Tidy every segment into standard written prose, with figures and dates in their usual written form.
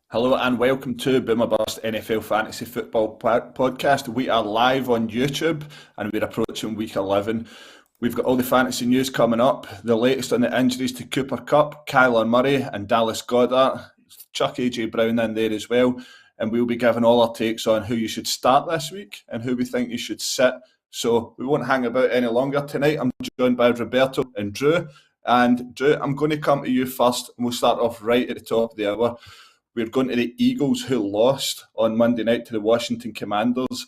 Hello and welcome to Boomer Bust NFL Fantasy Football Podcast. We are live on YouTube and we're approaching week 11. We've got all the fantasy news coming up, the latest on the injuries to Kupp, Kyran Murray and Dallas Goedert. Chuck AJ Brown in there as well. And we'll be giving all our takes on who you should start this week and who we think you should sit. So we won't hang about any longer tonight. I'm joined by Roberto and Drew. And Drew, I'm going to come to you first and we'll start off right at the top of the hour. We're going to the Eagles, who lost on Monday night to the Washington Commanders.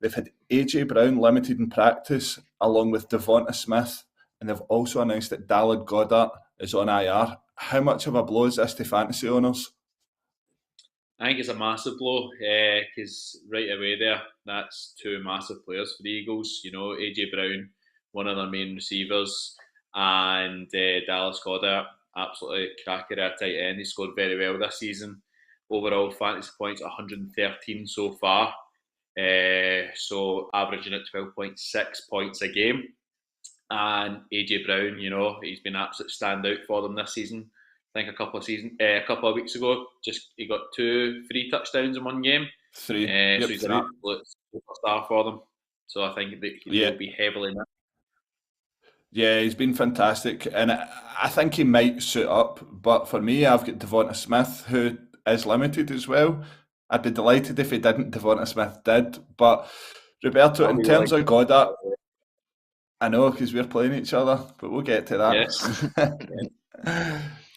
They've had AJ Brown limited in practice, along with Devonta Smith, and they've also announced that Dallas Goedert is on IR. How much of a blow is this to fantasy owners? I think it's a massive blow because right away there, that's two massive players for the Eagles. You know, AJ Brown, one of their main receivers, and Dallas Goedert, absolutely cracker at tight end. He scored very well this season. Overall fantasy points 113 so far, so averaging at 12.6 points a game. And AJ Brown, you know, he's been absolute standout for them this season. I think a couple of weeks ago, he got 2 free touchdowns in one game. So he's an absolute superstar for them. So I think that he'll be heavily missed. Yeah, he's been fantastic, and I think he might suit up. But for me, I've got Devonta Smith, who is limited as well. I'd be delighted if he didn't. Devonta Smith did. But Roberto, in terms of Goedert, I know because we're playing each other, but we'll get to that. Yes.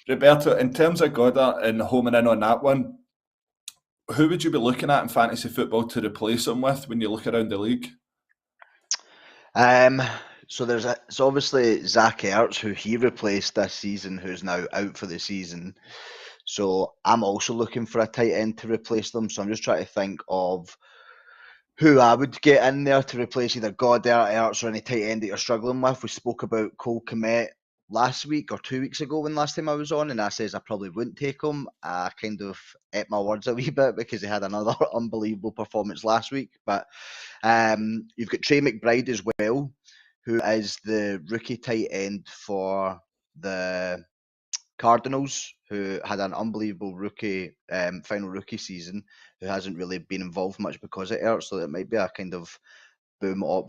Roberto, in terms of Goedert and homing in on that one, who would you be looking at in fantasy football to replace him with when you look around the league? So it's obviously Zach Ertz, who he replaced this season, who's now out for the season. So I'm also looking for a tight end to replace them. So I'm just trying to think of who I would get in there to replace either Goedert, Ertz, or any tight end that you're struggling with. We spoke about Cole Kmet last week or 2 weeks ago when last time I was on, and I says I probably wouldn't take him. I kind of ate my words a wee bit because he had another unbelievable performance last week. But you've got Trey McBride as well, who is the rookie tight end for the Cardinals, who had an unbelievable final rookie season, who hasn't really been involved much because of Ertz, so it might be a kind of boom or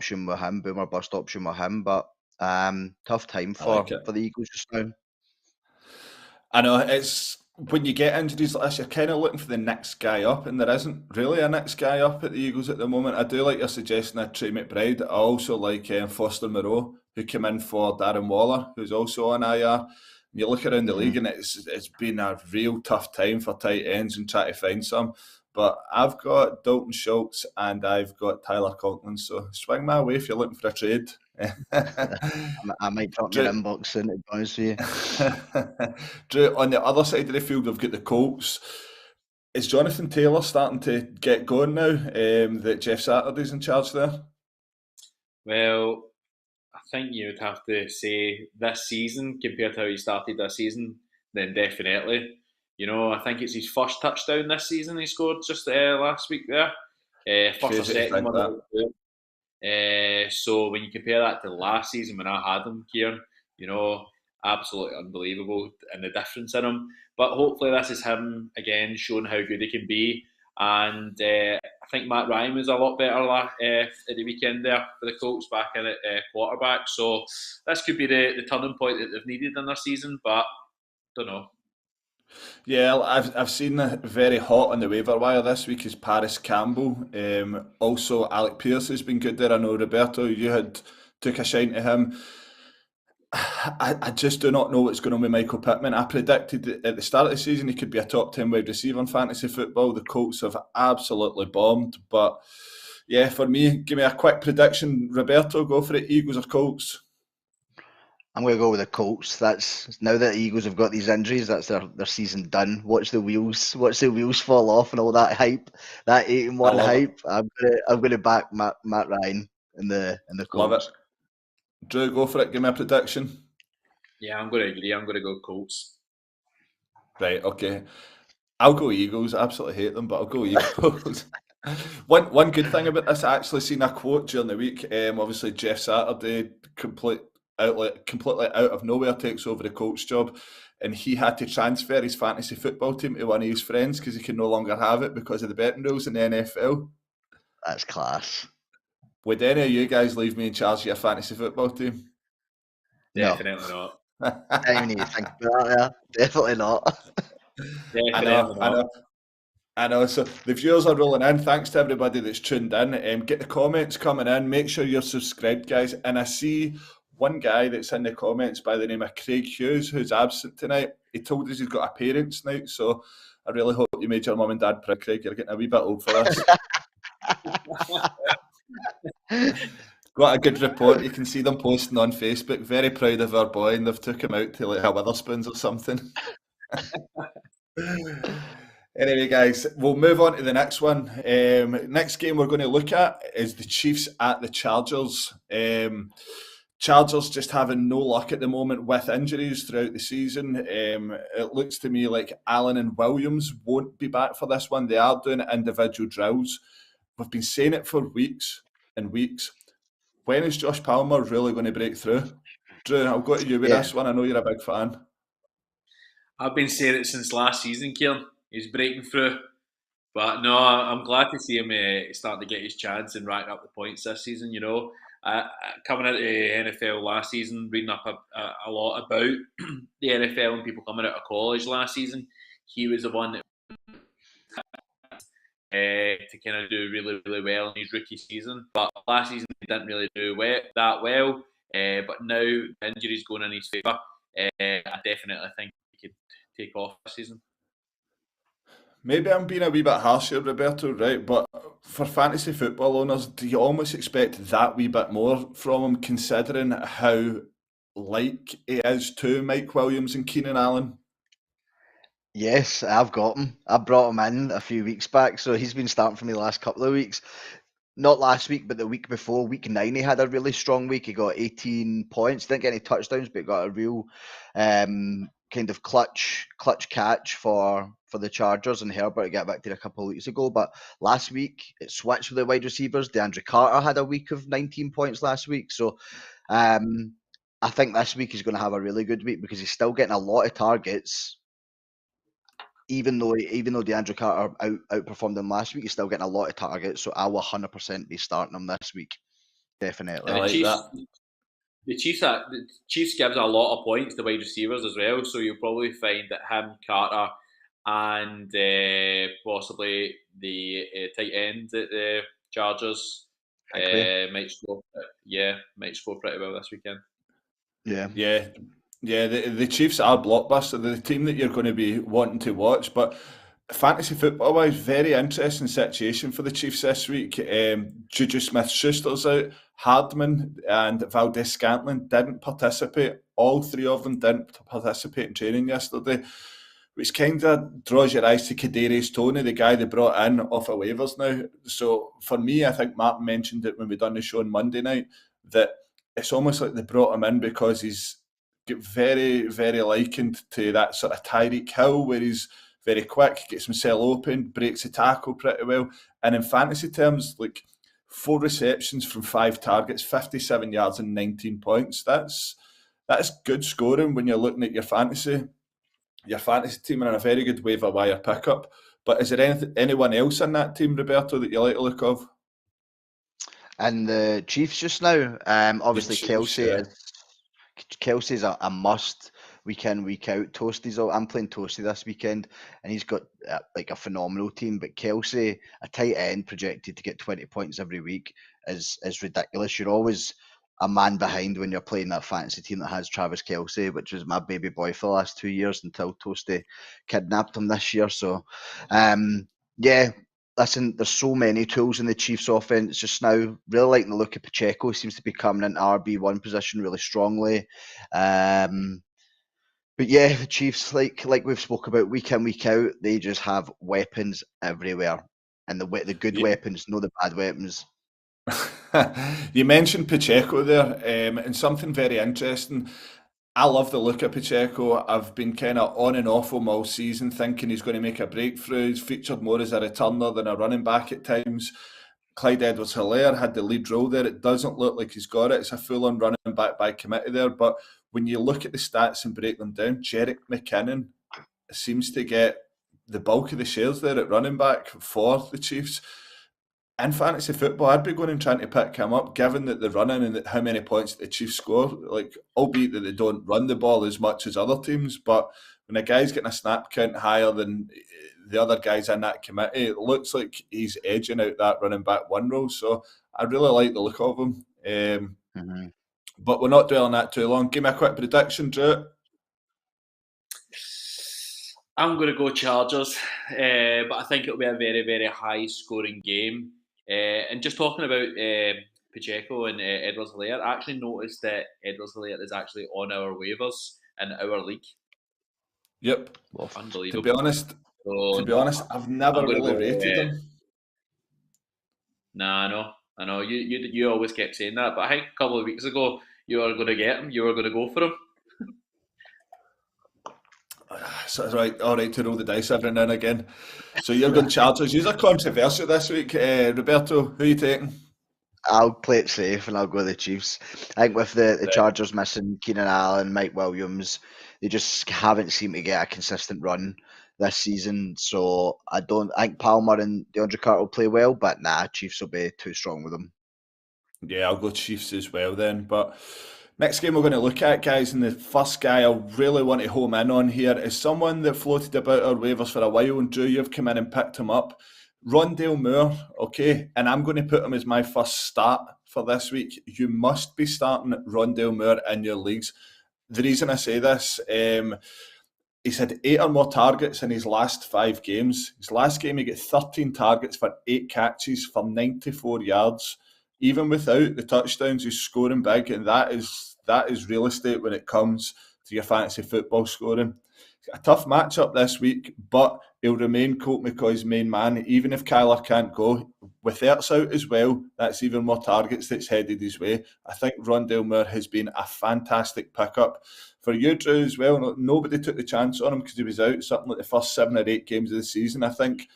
bust option with him, but tough time for the Eagles just now. I know, it's when you get injuries like this, you're kind of looking for the next guy up, and there isn't really a next guy up at the Eagles at the moment. I do like your suggestion of Trey McBride. I also like Foster Moreau, who came in for Darren Waller, who's also on IR. You look around the league and it's been a real tough time for tight ends and try to find some. But I've got Dalton Schultz and I've got Tyler Conklin, so swing my way if you're looking for a trade. I might drop your inbox soon, to be honest with you. Drew, on the other side of the field, we've got the Colts. Is Jonathan Taylor starting to get going now that Jeff Saturday's in charge there? Well, I think you would have to say this season compared to how he started this season, then definitely. You know, I think it's his first touchdown this season he scored just last week there. First or second one. So when you compare that to last season when I had him, Kyran, you know, absolutely unbelievable and the difference in him. But hopefully this is him again showing how good he can be. And I think Matt Ryan was a lot better at the weekend there for the Colts back in at quarterback. So this could be the turning point that they've needed in their season, but don't know. Yeah, I've seen very hot on the waiver wire this week is Paris Campbell. Also, Alec Pierce has been good there. I know, Roberto, you took a shine to him. I just do not know what's going on with Michael Pittman. I predicted at the start of the season he could be a top 10 wide receiver in fantasy football. The Colts have absolutely bombed. But yeah, for me, give me a quick prediction. Roberto, go for it. Eagles or Colts? I'm going to go with the Colts. That's now that the Eagles have got these injuries, that's their season done. Watch the wheels fall off and all that hype, that 8-1 hype. I'm going to back Matt Ryan in the Colts. Love it. Drew, go for it. Give me a prediction. Yeah, I'm going to agree. I'm going to go Colts. Right, okay. I'll go Eagles. I absolutely hate them, but I'll go Eagles. One good thing about this, I actually seen a quote during the week. Obviously, Jeff Saturday completely out of nowhere takes over the Colts job, and he had to transfer his fantasy football team to one of his friends because he could no longer have it because of the betting rules in the NFL. That's class. Would any of you guys leave me in charge of your fantasy football team? Definitely not. I don't even need to think about that. Yeah. Definitely not. Definitely not. I know. So the viewers are rolling in. Thanks to everybody that's tuned in. Get the comments coming in. Make sure you're subscribed, guys. And I see one guy that's in the comments by the name of Craig Hughes, who's absent tonight. He told us he's got a parents' night, so I really hope you made your mum and dad proud, Craig. You're getting a wee bit old for this. Got a good report. You can see them posting on Facebook. Very proud of our boy, and they've took him out to like a Witherspoons or something. Anyway, guys, we'll move on to the next one. Next game we're going to look at is the Chiefs at the Chargers. Chargers just having no luck at the moment with injuries throughout the season. It looks to me like Allen and Williams won't be back for this one. They are doing individual drills. We've been saying it for weeks and weeks. When is Josh Palmer really going to break through? Drew, I'll go to you with this one. I know you're a big fan. I've been saying it since last season, Kyran. He's breaking through. But no, I'm glad to see him starting to get his chance and racking up the points this season. You know, coming into the NFL last season, reading up a lot about the NFL and people coming out of college last season, he was the one that to kind of do really, really well in his rookie season. But last season he didn't really do that well. But now the injuries going in his favour. I definitely think he could take off this season. Maybe I'm being a wee bit harsh here, Roberto, right? But for fantasy football owners, do you almost expect that wee bit more from him, considering how like he is to Mike Williams and Keenan Allen? Yes, I've got him. I brought him in a few weeks back, so he's been starting for me the last couple of weeks. Not last week, but the week before, week 9, he had a really strong week. He got 18 points. Didn't get any touchdowns, but got a real kind of clutch catch for the Chargers and Herbert to get back to a couple of weeks ago. But last week, it switched with the wide receivers. DeAndre Carter had a week of 19 points last week. So I think this week he's going to have a really good week because he's still getting a lot of targets. Even though DeAndre Carter outperformed him last week, he's still getting a lot of targets. So I will 100% be starting him this week. Definitely. And the Chiefs gives a lot of points to wide receivers as well. So you'll probably find that him, Carter, and possibly the tight end at the Chargers might score pretty well this weekend. Yeah, the Chiefs are blockbuster. They're the team that you're going to be wanting to watch. But fantasy football-wise, very interesting situation for the Chiefs this week. Juju Smith-Schuster's out. Hardman and Valdez-Scantling didn't participate. All three of them didn't participate in training yesterday, which kind of draws your eyes to Kadarius Toney, the guy they brought in off of waivers now. So for me, I think Martin mentioned it when we done the show on Monday night, that it's almost like they brought him in because he's get very, very likened to that sort of Tyreek Hill, where he's very quick, gets himself open, breaks the tackle pretty well. And in fantasy terms, like 4 receptions from 5 targets, 57 yards and 19 points. That's good scoring when you're looking at your fantasy team and a very good waiver wire pickup. But is there anyone else in that team, Roberto, that you like to look of? And the Chiefs just now, obviously Kelsey's a must week in, week out. Toasty's out. I'm playing Toasty this weekend, and he's got like a phenomenal team. But Kelsey, a tight end projected to get 20 points every week, is ridiculous. You're always a man behind when you're playing that fantasy team that has Travis Kelsey, which was my baby boy for the last 2 years until Toasty kidnapped him this year. So, listen, there's so many tools in the Chiefs offense just now. Really liking the look of Pacheco. He seems to be coming into RB1 position really strongly. But yeah, the Chiefs, like we've spoke about week in, week out, they just have weapons everywhere. And the good weapons, not the bad weapons. You mentioned Pacheco there, and something very interesting. I love the look of Pacheco. I've been kind of on and off him all season, thinking he's going to make a breakthrough. He's featured more as a returner than a running back at times. Clyde Edwards-Helaire had the lead role there. It doesn't look like he's got it. It's a full-on running back by committee there. But when you look at the stats and break them down, Jerick McKinnon seems to get the bulk of the shares there at running back for the Chiefs. In fantasy football, I'd be going and trying to pick him up, given that the running and how many points the Chiefs score. Like, albeit that they don't run the ball as much as other teams, but when a guy's getting a snap count higher than the other guys in that committee, it looks like he's edging out that running back one role. So I really like the look of him. But we're not dwelling on that too long. Give me a quick prediction, Drew. I'm going to go Chargers, but I think it'll be a very, very high-scoring game. And just talking about Pacheco and Edwards-Helaire, I actually noticed that Edwards-Helaire is actually on our waivers in our league. Yep. Unbelievable. To be honest, I've never really rated him. Nah, I know. You always kept saying that, but I think a couple of weeks ago you were going to get him. You were going to go for him. So it's all right to roll the dice every now and again. So you're going Chargers. You're controversial this week. Roberto, who are you taking? I'll play it safe and I'll go the Chiefs. I think with the Chargers missing Keenan Allen, Mike Williams, they just haven't seemed to get a consistent run this season. So I think Palmer and DeAndre Carter will play well, but Chiefs will be too strong with them. Yeah, I'll go Chiefs as well then. But next game we're going to look at, guys, and the first guy I really want to home in on here is someone that floated about our waivers for a while, and Drew, you've come in and picked him up. Rondale Moore, okay, and I'm going to put him as my first start for this week. You must be starting Rondale Moore in your leagues. The reason I say this, he's had 8 or more targets in his last 5 games. His last game, he got 13 targets for 8 catches for 94 yards. Even without the touchdowns, he's scoring big, and that is real estate when it comes to your fantasy football scoring. A tough matchup this week, but he'll remain Colt McCoy's main man, even if Kyler can't go. With Ertz out as well, that's even more targets that's headed his way. I think Rondale Moore has been a fantastic pickup. For you, Drew, as well, nobody took the chance on him because he was out something like the first 7 or 8 games of the season. I think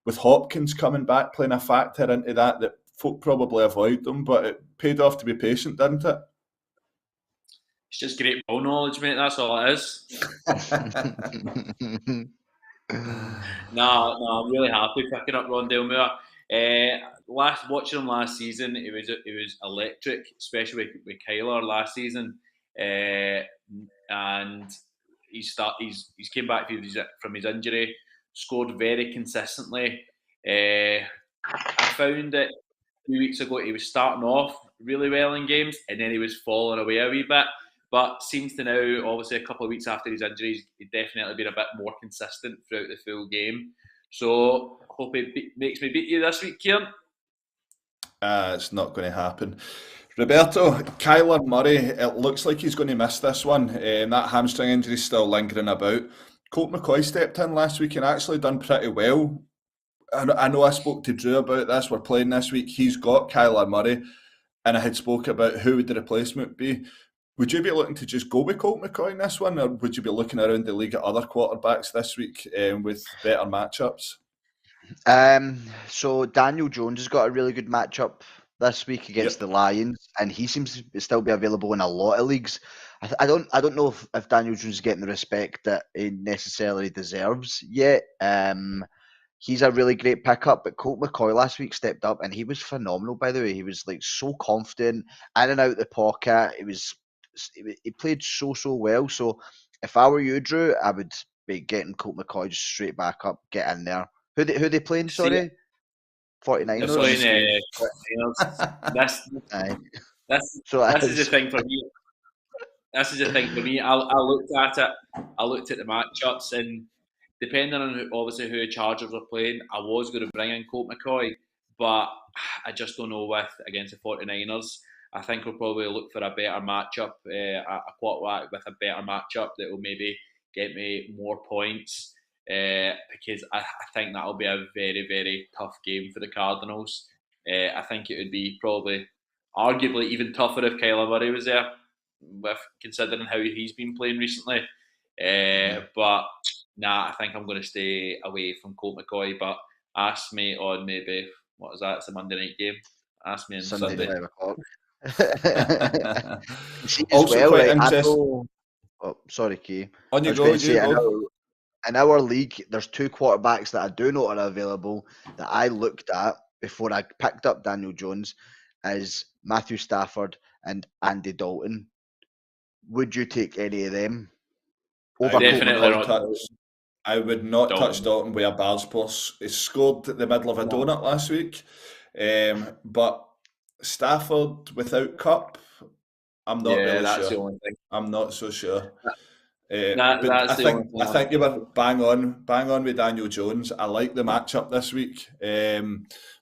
with Hopkins coming back, playing a factor into that folk probably avoid them, but it paid off to be patient, didn't it? It's just great ball knowledge, mate. That's all it is. No, I'm really happy picking up Rondale Moore. Watching him last season, it was electric, especially with Kyler last season, and he's came back from his injury, scored very consistently. I found that a few weeks ago he was starting off really well in games, and then he was falling away a wee bit. But seems to now, obviously, a couple of weeks after his injuries, he's definitely been a bit more consistent throughout the full game. So, hope he makes me beat you this week, Kyran. It's not going to happen. Roberto, Kyler Murray, it looks like he's going to miss this one. That hamstring injury is still lingering about. Colt McCoy stepped in last week and actually done pretty well. I know I spoke to Drew about this. We're playing this week. He's got Kyler Murray, and I had spoke about who would the replacement be. Would you be looking to just go with Colt McCoy in this one, or would you be looking around the league at other quarterbacks this week with better matchups? So Daniel Jones has got a really good matchup this week against the Lions, and he seems to still be available in a lot of leagues. I don't know if Daniel Jones is getting the respect that he necessarily deserves yet. He's a really great pickup, but Colt McCoy last week stepped up, and he was phenomenal. By the way, he was like so confident in and out the pocket. He played so well. So if I were you, Drew, I would be getting Colt McCoy just straight back up, get in there. Who they playing? Sorry, 49ers. This is the thing for me. This is the thing for me. I looked at it. I looked at the matchups, and depending on who the Chargers were playing, I was going to bring in Colt McCoy, but I just don't know against the 49ers. I think we'll probably look for a better matchup, a quarterback with a better matchup that will maybe get me more points, because I think that'll be a very, very tough game for the Cardinals. I think it would be probably arguably even tougher if Kyler Murray was there, considering how he's been playing recently. But I think I'm going to stay away from Colt McCoy, but ask me on maybe What is that? It's a Monday night game. Ask me on Sunday Sunday. 5 o'clock. See, as Also well, quite right, interesting. Oh, sorry, Key. On I you was go, going to say, you go. in our league, there's 2 quarterbacks that I do know are available that I looked at before I picked up Daniel Jones, is Matthew Stafford and Andy Dalton. Would you take any of them over Definitely Colt McCoy? I would not touch Dalton. Dalton with a bar's pulse. He scored at the middle of a donut last week. But Stafford without Kupp, I'm not really that's sure. the only thing. I'm not so sure. That's But the only thing. I think you were bang on with Daniel Jones. I like the matchup this week.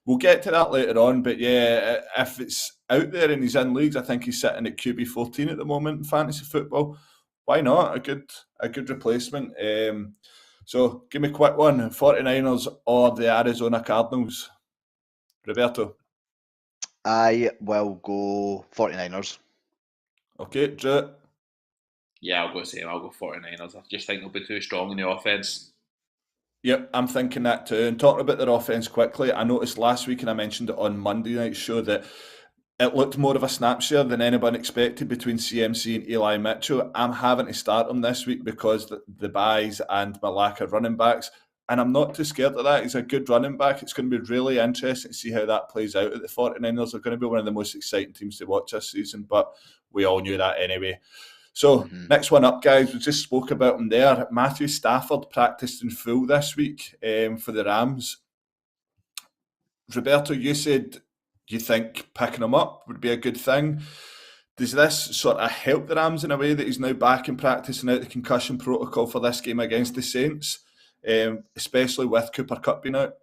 We'll get to that later on, but yeah, if it's out there and he's in leagues, I think he's sitting at QB 14 at the moment in fantasy football. Why not? A good replacement. So give me a quick one: 49ers or the Arizona Cardinals? Roberto. I will go 49ers. Okay, Drew. Yeah, I'll go same. I'll go 49ers. I just think they'll be too strong in the offense. Yep, I'm thinking that too. And talking about their offense quickly, I noticed last week, and I mentioned it on Monday night's show, that it looked more of a snap share than anyone expected between CMC and Eli Mitchell. I'm having to start them this week because the buys and my lack of running backs. And I'm not too scared of that. He's a good running back. It's going to be really interesting to see how that plays out at the 49ers. They're going to be one of the most exciting teams to watch this season, but we all knew that anyway. So, next one up, guys, we just spoke about him there. Matthew Stafford practiced in full this week for the Rams. Roberto, you said you think picking him up would be a good thing. Does this sort of help the Rams in a way that he's now back in practice and out the concussion protocol for this game against the Saints, especially with Cooper Kupp being out?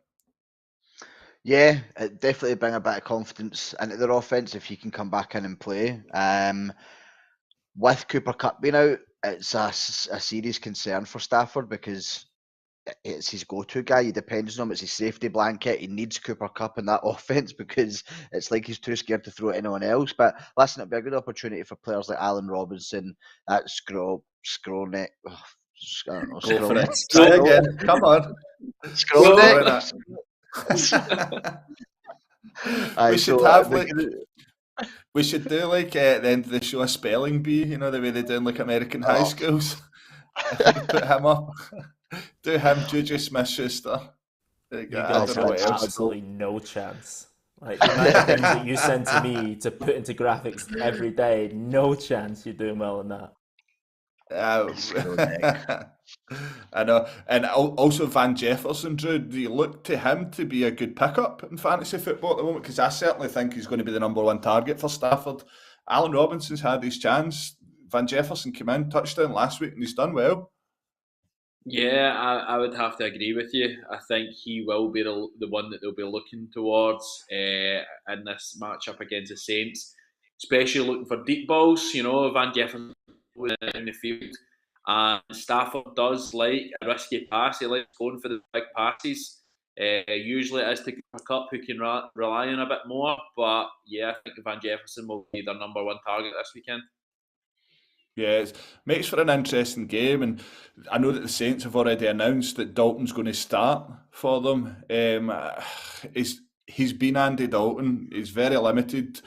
Yeah, it definitely bring a bit of confidence into their offense if he can come back in and play. With Cooper Kupp being out, it's a serious concern for Stafford because it's his go-to guy. He depends on him. It's his safety blanket. He needs Cooper Kupp in that offense because it's like he's too scared to throw at anyone else. But listen, it'd be a good opportunity for players like Allen Robinson, that Skronek. I don't know. Go for it. Try again. Come on. Skronek. We should do like at the end of the show a spelling bee, you know, the way they do in like American high schools. If you put him up, do him, Juju Smith-Schuster. You guys have absolutely no chance. Like the amount of things that you send to me to put into graphics every day, no chance you're doing well in that. I know. And also Van Jefferson, Drew, do you look to him to be a good pickup in fantasy football at the moment? Because I certainly think he's going to be the number one target for Stafford. Allen Robinson's had his chance. Van Jefferson came in, touchdown last week, and he's done well. Yeah, I would have to agree with you. I think he will be the one that they'll be looking towards in this matchup against the Saints, especially looking for deep balls. You know, Van Jefferson in the field, and Stafford does like a risky pass. He likes going for the big passes. Usually it is to Cooper Kupp who can rely on a bit more, but yeah, I think Van Jefferson will be their number one target this weekend. Yeah, it makes for an interesting game, and I know that the Saints have already announced that Dalton's going to start for them. He's been Andy Dalton. He's very limited.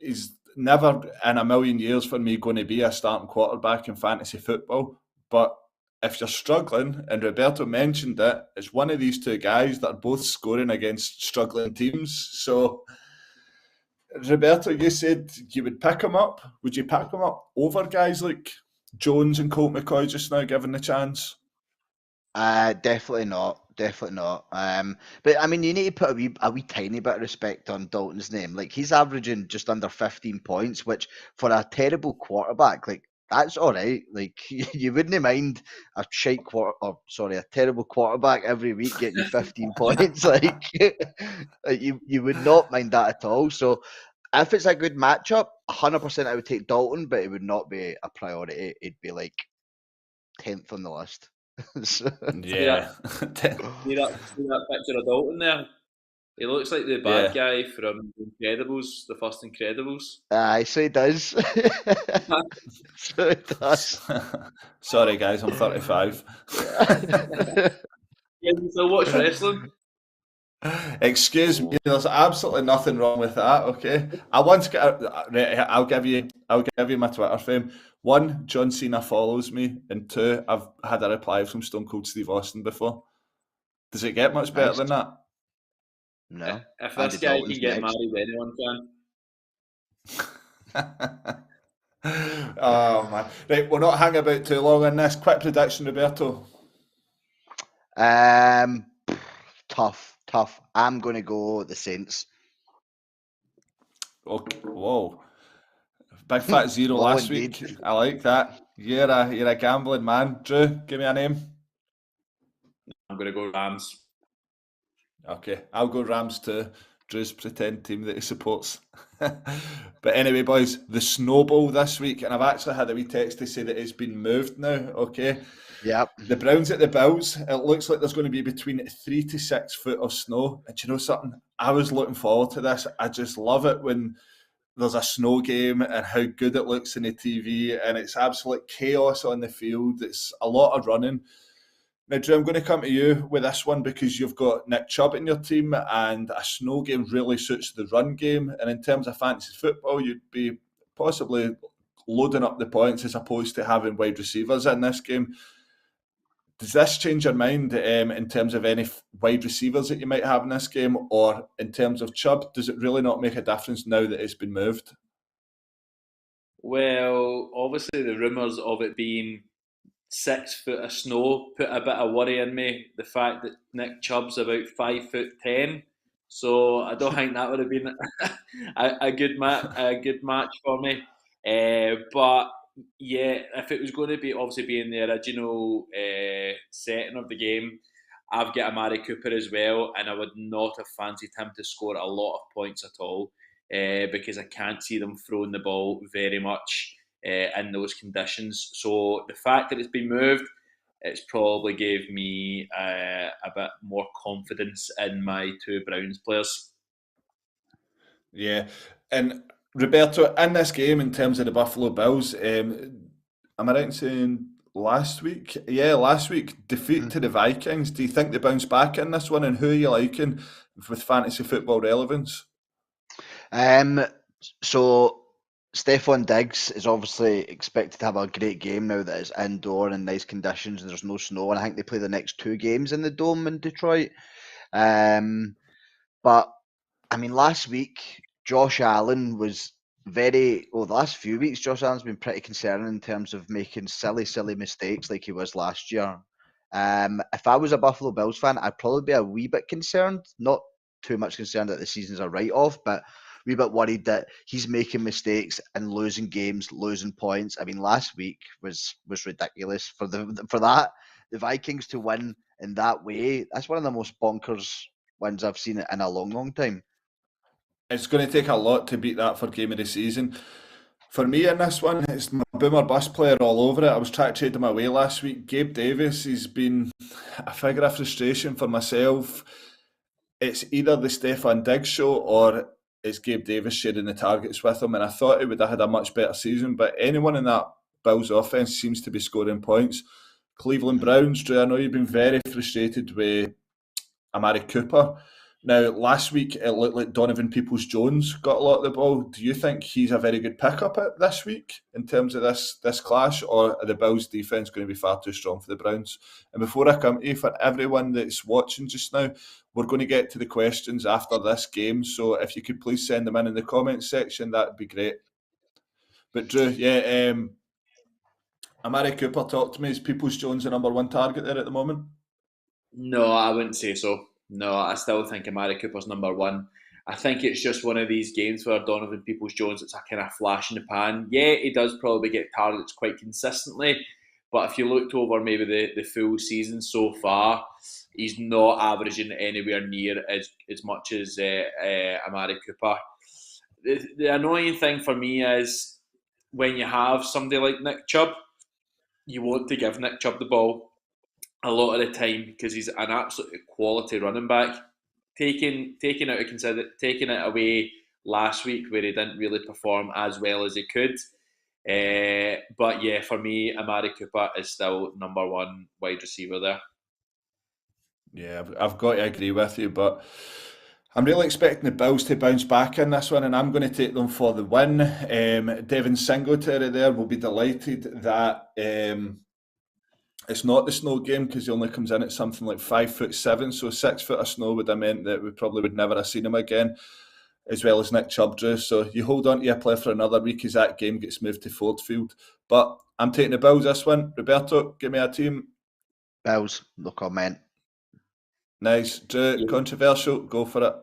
He's never in a million years for me going to be a starting quarterback in fantasy football. But if you're struggling, and Roberto mentioned it, it's one of these two guys that are both scoring against struggling teams. So, Roberto, you said you would pick him up. Would you pick him up over guys like Jones and Colt McCoy just now given the chance? Definitely not. Definitely not. But I mean, you need to put a wee tiny bit of respect on Dalton's name. Like, he's averaging just under 15 points, which for a terrible quarterback, like, that's all right. Like, you wouldn't mind a terrible quarterback every week getting you 15 points. Like, you would not mind that at all. So, if it's a good matchup, 100% I would take Dalton, but it would not be a priority. It'd be like 10th on the list. Yeah. See that picture of Dalton there? He looks like the bad guy from Incredibles, the first Incredibles. So he does. So he does. Sorry, guys, I'm 35. Yeah, you still watch wrestling? Excuse me, there's absolutely nothing wrong with that. Okay, I once get. Right, I'll give you my Twitter fame. 1, John Cena follows me, and 2, I've had a reply from Stone Cold Steve Austin before. Does it get much better than that? No. If Andy this guy Dalton's can get next. married, anyone can. Oh man! Right, we'll not hang about too long on this. Quick prediction, Roberto. Tough. I'm going to go the Saints. Okay. Whoa! Big fat 0 Whoa, last indeed. week. I like that. You're a gambling man, Drew. Give me a name. I'm going to go Rams. Okay, I'll go Rams too. Drew's pretend team that he supports. But anyway, boys, the snowball this week, and I've actually had a wee text to say that it's been moved now. Okay. Yep. The Browns at the Bills. It looks like there's going to be between 3 to 6 foot of snow. And do you know something? I was looking forward to this. I just love it when there's a snow game and how good it looks in the TV, and it's absolute chaos on the field. It's a lot of running. Now, Drew, I'm going to come to you with this one because you've got Nick Chubb in your team, and a snow game really suits the run game. And in terms of fantasy football, you'd be possibly loading up the points as opposed to having wide receivers in this game. Does this change your mind in terms of any wide receivers that you might have in this game, or in terms of Chubb? Does it really not make a difference now that it's been moved? Well, obviously the rumours of it being 6 foot of snow put a bit of worry in me. The fact that Nick Chubb's about 5'10", so I don't think that would have been a good match for me. But yeah, if it was going to be obviously being the original setting of the game, I've got Amari Cooper as well, and I would not have fancied him to score a lot of points at all because I can't see them throwing the ball very much in those conditions. So the fact that it's been moved, it's probably gave me a bit more confidence in my 2 Browns players. Yeah, and Roberto, in this game, in terms of the Buffalo Bills, am I right in saying last week? Yeah, last week, defeat to the Vikings. Do you think they bounce back in this one, and who are you liking with fantasy football relevance? So Stephon Diggs is obviously expected to have a great game now that it's indoor and nice conditions and there's no snow. And I think they play the next 2 games in the Dome in Detroit. But I mean, last week Josh Allen was the last few weeks Josh Allen's been pretty concerning in terms of making silly mistakes like he was last year. If I was a Buffalo Bills fan, I'd probably be a wee bit concerned, not too much concerned that the season's a write-off, but a wee bit worried that he's making mistakes and losing games, losing points. I mean, last week was ridiculous for that. The Vikings to win in that way, that's one of the most bonkers wins I've seen in a long time. It's going to take a lot to beat that for game of the season. For me in this one, it's my boomer bust player all over it. I was trying to trade him away last week. Gabe Davis, he's been a figure of frustration for myself. It's either the Stephon Diggs show or it's Gabe Davis sharing the targets with him. And I thought he would have had a much better season, but anyone in that Bills offense seems to be scoring points. Cleveland Browns, Drew, I know you've been very frustrated with Amari Cooper. Now, last week it looked like Donovan Peoples-Jones got a lot of the ball. Do you think he's a very good pickup this week in terms of this clash, or are the Bills' defence going to be far too strong for the Browns? And before I come to you, for everyone that's watching just now, we're going to get to the questions after this game. So if you could please send them in the comments section, that'd be great. But Drew, yeah, Amari Cooper, talk to me. Is Peoples-Jones the number 1 target there at the moment? No, I wouldn't say so. No, I still think Amari Cooper's number 1. I think it's just one of these games where Donovan Peoples-Jones, it's a kind of flash in the pan. Yeah, he does probably get targets quite consistently, but if you looked over maybe the full season so far, he's not averaging anywhere near as much as Amari Cooper. The annoying thing for me is when you have somebody like Nick Chubb, you want to give Nick Chubb the ball a lot of the time because he's an absolute quality running back. Taking it away last week where he didn't really perform as well as he could. But yeah, for me, Amari Cooper is still number 1 wide receiver there. Yeah, I've got to agree with you, but I'm really expecting the Bills to bounce back in this one, and I'm going to take them for the win. Devin Singletary there will be delighted that it's not the snow game, because he only comes in at something like 5'7", so 6 foot of snow would have meant that we probably would never have seen him again, as well as Nick Chubb drew. So you hold on to your play for another week as that game gets moved to Ford Field. But I'm taking the Bills this one. Roberto, give me a team. Bills, no comment. Nice. Drew, controversial, go for it.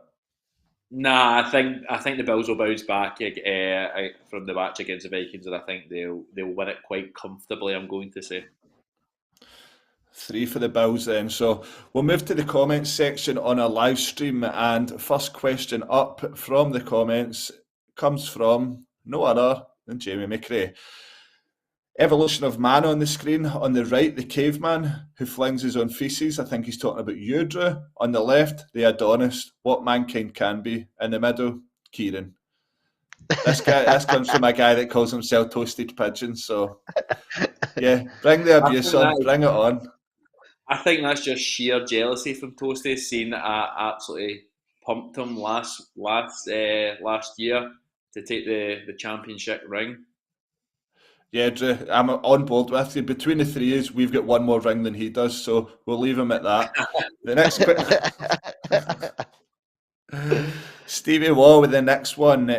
Nah, I think the Bills will bounce back from the match against the Vikings, and I think they'll win it quite comfortably, I'm going to say. 3 for the Bills then. So we'll move to the comments section on our live stream, and first question up from the comments comes from no other than Jamie McRae. Evolution of man on the screen. On the right, the caveman who flings his own feces. I think he's talking about you, Drew. On the left, the Adonis, what mankind can be. In the middle, Kyran. This comes from a guy that calls himself Toasted Pigeon. So yeah, bring the abuse on, bring it on. I think that's just sheer jealousy from Toasty, seeing that I absolutely pumped him last year to take the championship ring. Yeah, Drew, I'm on board with you. Between the three of us, we've got one more ring than he does, so we'll leave him at that. The next Stevie Waugh with the next one.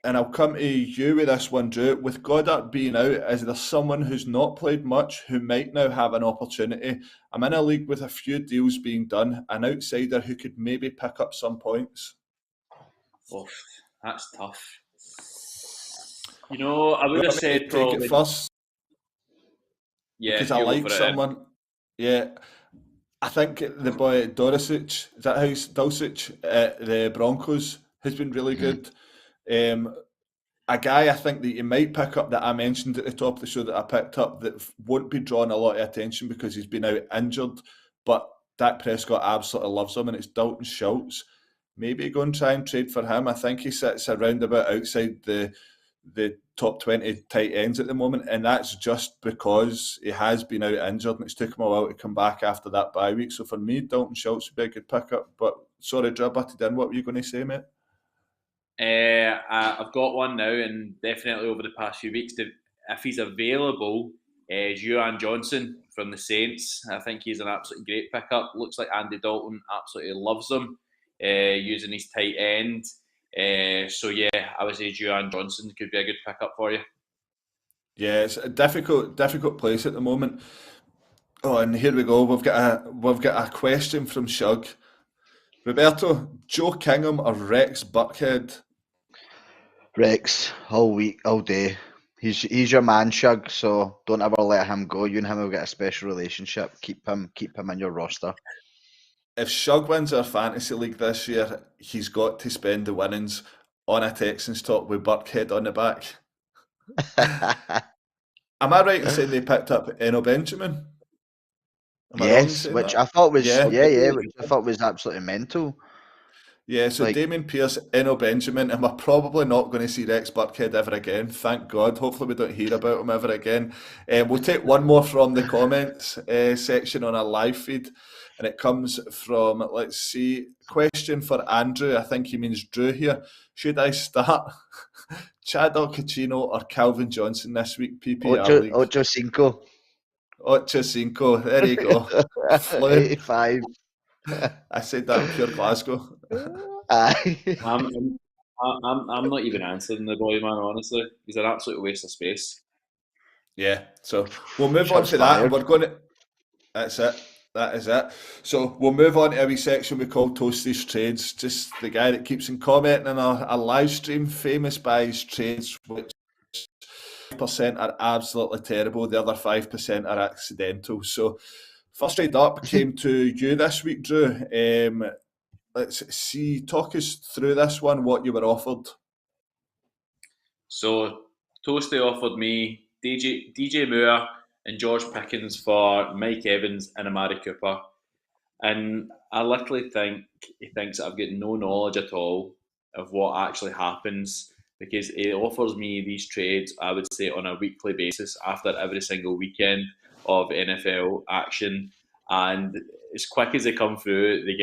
And I'll come to you with this one, Drew. With Goddard being out, is there someone who's not played much who might now have an opportunity? I'm in a league with a few deals being done, an outsider who could maybe pick up some points. Oh, that's tough. You know, I would have said probably... Take it first. Yeah, because I like someone. Yeah. I think the boy Dorisic, is that how he's Dulcich at the Broncos, has been really good. A guy I think that you might pick up that I mentioned at the top of the show that I picked up that won't be drawing a lot of attention because he's been out injured, but Dak Prescott absolutely loves him, and it's Dalton Schultz. Maybe go and try and trade for him. I think he sits around about outside the top 20 tight ends at the moment, and that's just because he has been out injured and it's took him a while to come back after that bye week. So for me, Dalton Schultz would be a good pickup. But sorry, Drew, I butted in. What were you going to say, mate? I've got one now, and definitely over the past few weeks, if he's available, Juan Johnson from the Saints. I think he's an absolutely great pickup. Looks like Andy Dalton absolutely loves him, using his tight end. So yeah, I would say Juan Johnson could be a good pickup for you. Yeah, it's a difficult place at the moment. Oh, and here we go. We've got a question from Shug. Roberto, Joe Kingham or Rex Buckhead? Rex, all week, all day. He's your man, Shug. So don't ever let him go. You and him will get a special relationship. Keep him in your roster. If Shug wins our fantasy league this year, he's got to spend the winnings on a Texans top with Buckhead on the back. Am I right in saying they picked up Eno Benjamin? Yes, which that? I thought was which I thought was absolutely mental. Yeah, so Damien Pierce, Eno Benjamin, and we're probably not going to see Rex Buckhead ever again. Thank God. Hopefully we don't hear about him ever again. We'll take one more from the comments section on our live feed, and it comes from, let's see, question for Andrew. I think he means Drew here. Should I start Chad Okochino or Calvin Johnson this week, PPR league? Ocho Cinco, there you go. 85. I said that in pure Glasgow. I'm not even answering the boy, man, honestly. He's an absolute waste of space. Yeah, so we'll move on to that, and we're going to... That's it. That is it. So we'll move on to a wee section we call Toasty's Trades. Just the guy that keeps on commenting on our live stream, famous by his trades, which 5% are absolutely terrible. The other 5% are accidental. So first trade up came to you this week, Drew. Let's see, talk us through this one, what you were offered. So Toasty offered me DJ Moore and George Pickens for Mike Evans and Amari Cooper. And I literally think he thinks that I've got no knowledge at all of what actually happens, because he offers me these trades, I would say, on a weekly basis after every single weekend of NFL action. and as quick as they come through, they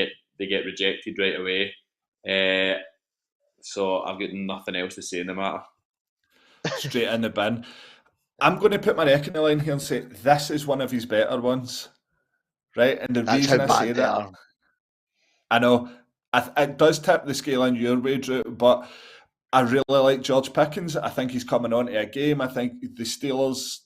get rejected right away. So I've got nothing else to say in the matter. Straight in the bin. I'm going to put my neck in the line here and say this is one of his better ones, right? And the That's reason how I bad say they that, are. I know it does tip the scale in your way, Drew, but I really like George Pickens. I think he's coming on to a game. I think the Steelers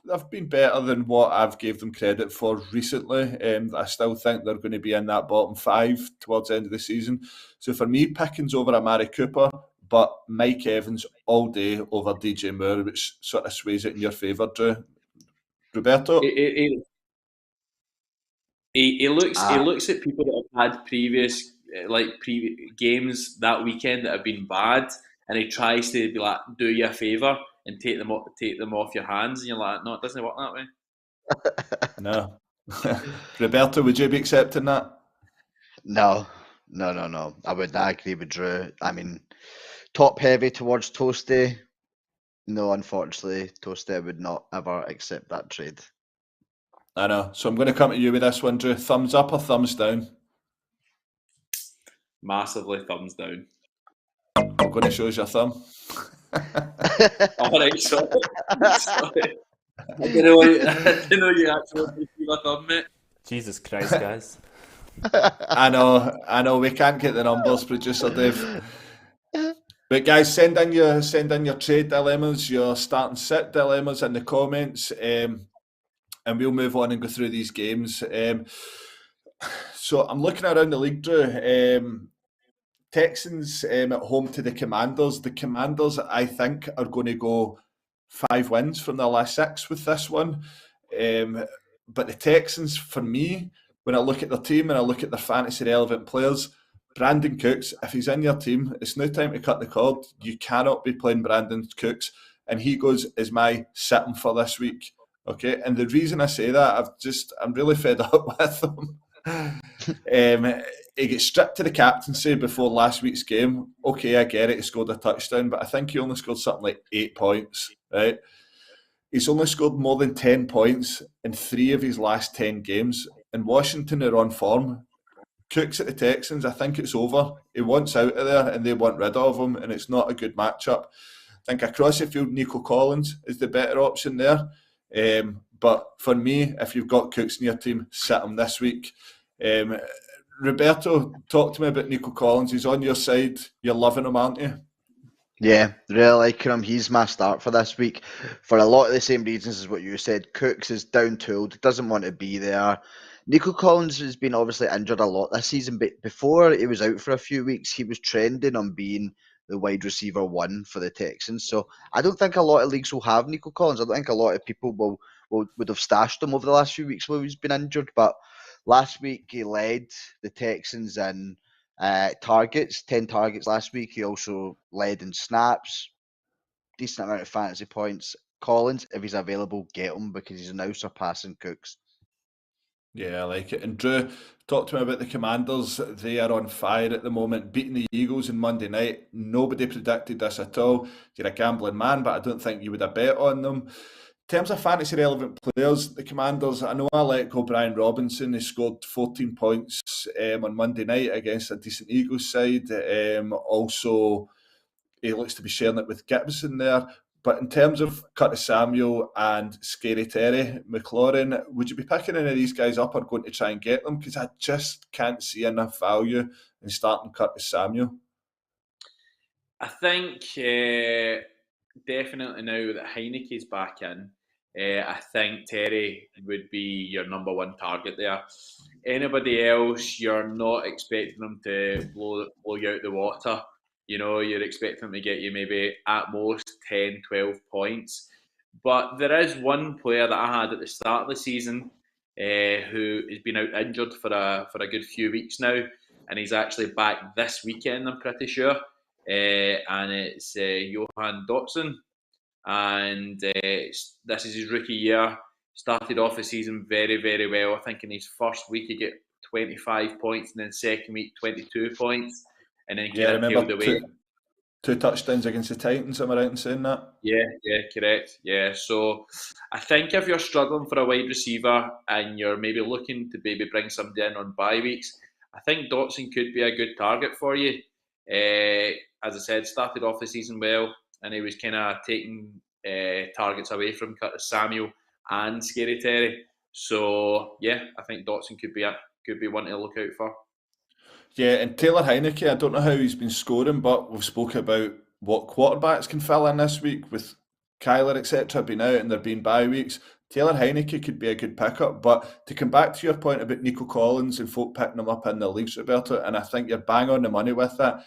have been better than what I've gave them credit for recently. I still think they're going to be in that bottom 5 towards the end of the season. So for me, Pickens over Amari Cooper, but Mike Evans all day over DJ Moore, which sort of sways it in your favour, Drew. Roberto? He looks at people that have had previous games that weekend that have been bad, and he tries to be like, do you a favour and take them off your hands, and you're like, no, it doesn't work that way. No. Roberto, would you be accepting that? No. I would not agree with Drew. I mean, top heavy towards Toasty. No, unfortunately, Toasty would not ever accept that trade. I know. So I'm going to come to you with this one, Drew. Thumbs up or thumbs down? Massively thumbs down. I'm going to show us your thumb. All right, sorry. I didn't know you actually wanted to see my thumb, mate. Jesus Christ, guys. I know. We can't get the numbers, producer Dave. But guys, send in your trade dilemmas, your start and sit dilemmas in the comments, and we'll move on and go through these games. So I'm looking around the league, Drew. Texans at home to the Commanders. The Commanders, I think, are going to go 5 wins from their last 6 with this one. But the Texans, for me, when I look at their team and I look at their fantasy relevant players, Brandon Cooks, if he's in your team, it's no time to cut the cord. You cannot be playing Brandon Cooks, and he goes as my sitting for this week. Okay, and the reason I say that, I'm really fed up with him. He gets stripped to the captaincy before last week's game. Okay, I get it, he scored a touchdown, but I think he only scored something like 8 points, right? He's only scored more than 10 points in 3 of his last 10 games. And Washington are on form. Cooks at the Texans, I think it's over. He wants out of there and they want rid of him, and it's not a good matchup. I think across the field, NICO Collins is the better option there. But for me, if you've got Cooks in your team, sit him this week. Roberto, talk to me about NICO Collins. He's on your side. You're loving him, aren't you? Yeah, really liking him. He's my start for this week for a lot of the same reasons as what you said. Cooks is down-tooled, doesn't want to be there. NICO Collins has been obviously injured a lot this season, but before he was out for a few weeks, he was trending on being the wide receiver 1 for the Texans. So I don't think a lot of leagues will have NICO Collins. I don't think a lot of people would have stashed him over the last few weeks while he's been injured. But last week he led the Texans in targets, 10 targets last week. He also led in snaps, decent amount of fantasy points. Collins, if he's available, get him because he's now surpassing Cooks. Yeah, I like it. And Drew, talk to me about the Commanders. They are on fire at the moment, beating the Eagles on Monday night. Nobody predicted this at all. You're a gambling man, but I don't think you would have bet on them. In terms of fantasy relevant players, the Commanders, I know I let go Brian Robinson. He scored 14 points on Monday night against a decent Eagles side. Also, he looks to be sharing it with Gibson there. But in terms of Curtis Samuel and Scary Terry McLaurin, would you be picking any of these guys up or going to try and get them? Because I just can't see enough value in starting Curtis Samuel. I think definitely now that Heineke's back in, I think Terry would be your number 1 target there. Anybody else, you're not expecting them to blow you out the water. You know, you're expecting them to get you maybe at most 10, 12 points. But there is one player that I had at the start of the season who has been out injured for a good few weeks now, and he's actually back this weekend, I'm pretty sure. And it's Johan Dotson. And this is his rookie year. Started off the season very, very well. I think in his first week he got 25 points, and then second week 22 points, and then kind of tailed away. 2 touchdowns against the Titans, am I right in saying that? Yeah, correct. Yeah, so I think if you're struggling for a wide receiver and you're maybe looking to maybe bring somebody in on bye weeks, I think Dotson could be a good target for you. As I said, started off the season well, and he was kind of taking targets away from Curtis Samuel and Scary Terry. So yeah, I think Dotson could be one to look out for. Yeah, and Taylor Heineke, I don't know how he's been scoring, but we've spoken about what quarterbacks can fill in this week with Kyler, etc. being out and there being bye weeks. Taylor Heineke could be a good pickup, but to come back to your point about Nico Collins and folk picking him up in the leagues, Roberto, and I think you're bang on the money with that.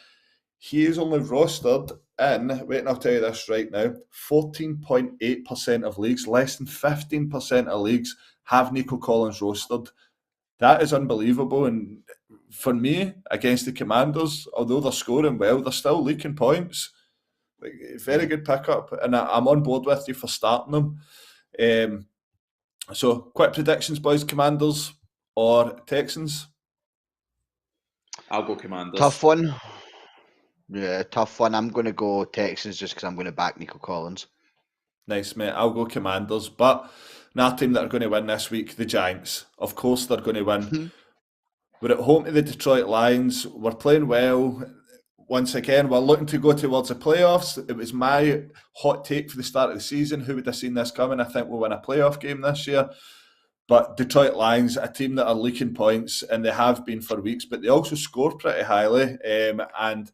He is only rostered in, wait, and I'll tell you this right now, 14.8% of leagues, less than 15% of leagues have Nico Collins rostered. That is unbelievable, and for me, against the Commanders, although they're scoring well, they're still leaking points. Like, very good pickup, and I'm on board with you for starting them. So, quick predictions, boys. Commanders or Texans? I'll go Commanders. Tough one. Yeah, tough one. I'm going to go Texans just because I'm going to back Nico Collins. Nice, mate. I'll go Commanders, but another team that are going to win this week, the Giants. Of course, they're going to win. We're at home to the Detroit Lions. We're playing well. Once again, we're looking to go towards the playoffs. It was my hot take for the start of the season. Who would have seen this coming? I think we'll win a playoff game this year. But Detroit Lions, a team that are leaking points, and they have been for weeks, but they also score pretty highly. And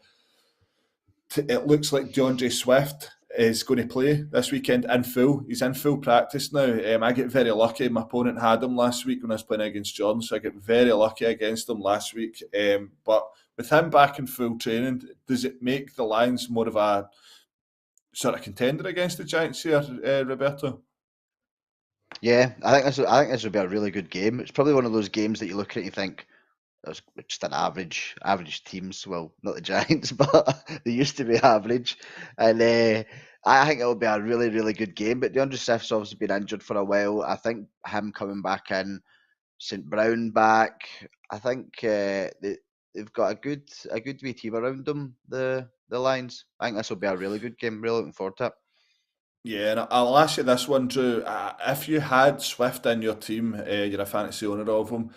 it looks like DeAndre Swift is going to play this weekend in full. He's in full practice now. I get very lucky. My opponent had him last week when I was playing against John, so I get very lucky against him last week. But with him back in full training, does it make the Lions more of a sort of contender against the Giants here, Roberto? Yeah, I think this will be a really good game. It's probably one of those games that you look at and you think, that's just an average teams. Well, not the Giants, but they used to be average. And I think it'll be a really, really good game. But DeAndre Swift's obviously been injured for a while. I think him coming back in, St. Brown back, I think they've got a good wee team around them, the Lions. I think this will be a really good game. Really looking forward to it. Yeah, and I'll ask you this one, Drew. If you had Swift in your team, you're a fantasy owner of him,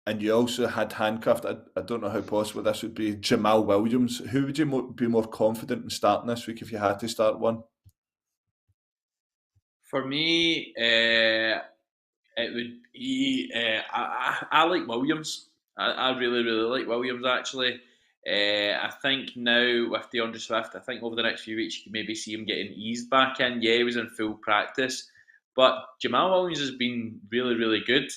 and you also had handcuffed, I don't know how possible this would be, Jamal Williams, who would you be more confident in starting this week if you had to start one? For me, it would be, I like Williams. I really, really like Williams, actually. I think now with DeAndre Swift, I think over the next few weeks you can maybe see him getting eased back in. Yeah, he was in full practice, but Jamal Williams has been really, really good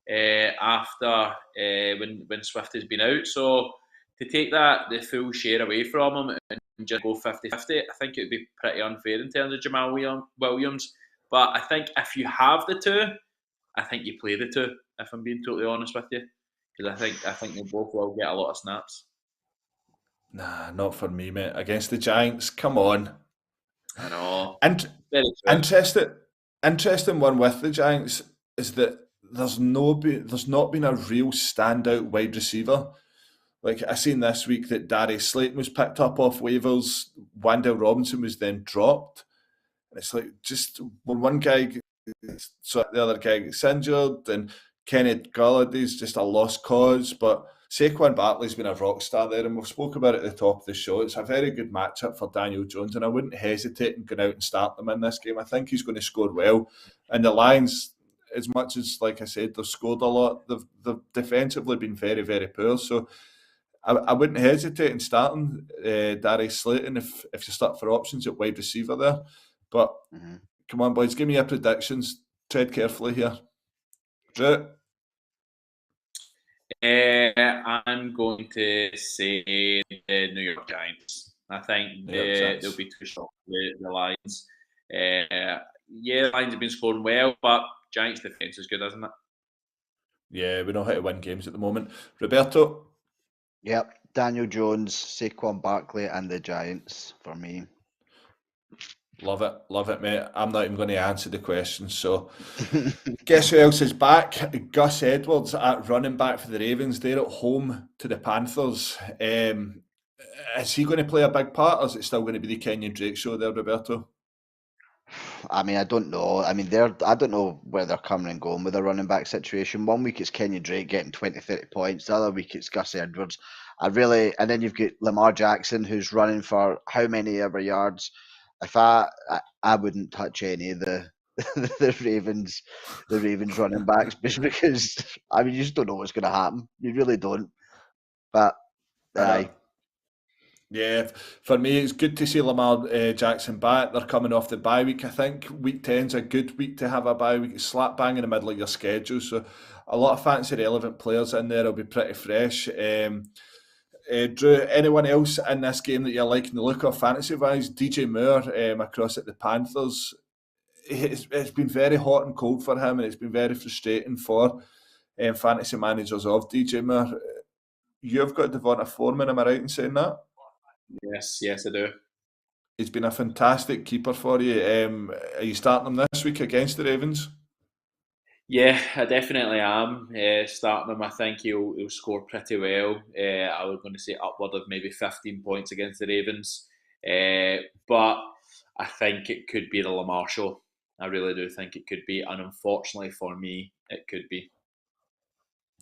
after when Swift has been out. So to take the full share away from him and just go 50-50, I think it would be pretty unfair in terms of Jamal Williams. But I think if you have the two, I think you play the two, if I'm being totally honest with you. Because I think they both will get a lot of snaps. Nah, not for me, mate. Against the Giants, come on. I know. And interesting one with the Giants is that there's not been a real standout wide receiver. Like, I seen this week that Darius Slayton was picked up off waivers, Wandale Robinson was then dropped. And it's like, just when one guy, so the other guy gets injured, and Kenny Galladay's just a lost cause. But Saquon Barkley's been a rock star there, and we've spoke about it at the top of the show. It's a very good matchup for Daniel Jones, and I wouldn't hesitate in going out and start them in this game. I think he's going to score well. And the Lions, as much as, like I said, they've scored a lot, they've defensively been very, very poor. So I wouldn't hesitate in starting Darius Slayton if you're stuck for options at wide receiver there. But come on, boys, give me your predictions. Tread carefully here. Drew? I'm going to say the New York Giants. I think they'll be too strong for the Lions. The Lions have been scoring well, but Giants' defence is good, isn't it? Yeah, we know how to win games at the moment. Roberto? Yep, Daniel Jones, Saquon Barkley, and the Giants for me. Love it, mate. I'm not even going to answer the question. So, guess who else is back? Gus Edwards at running back for the Ravens. They're at home to the Panthers. Is he going to play a big part, or is it still going to be the Kenyon Drake show there, Roberto? I mean, I don't know. I mean, I don't know where they're coming and going with their running back situation. 1 week it's Kenyon Drake getting 20, 30 points. The other week it's Gus Edwards. And then you've got Lamar Jackson, who's running for how many ever yards. If I wouldn't touch any of the Ravens running backs, just because I mean, you just don't know what's going to happen. You really don't. But aye. Yeah, for me, it's good to see Lamar Jackson back. They're coming off the bye week. I think week 10's a good week to have a bye week. It's slap bang in the middle of your schedule. So a lot of fancy relevant players in there will be pretty fresh. Drew, anyone else in this game that you're liking the look of fantasy-wise? DJ Moore across at the Panthers. It's been very hot and cold for him, and it's been very frustrating for fantasy managers of DJ Moore. You've got Devonta Foreman, am I right in saying that? Yes, I do. He's been a fantastic keeper for you. Are you starting him this week against the Ravens? Yeah, I definitely am starting him. I think he'll score pretty well. I was going to say upward of maybe 15 points against the Ravens. But I think it could be the Lamar show. I really do think it could be. And unfortunately for me, it could be.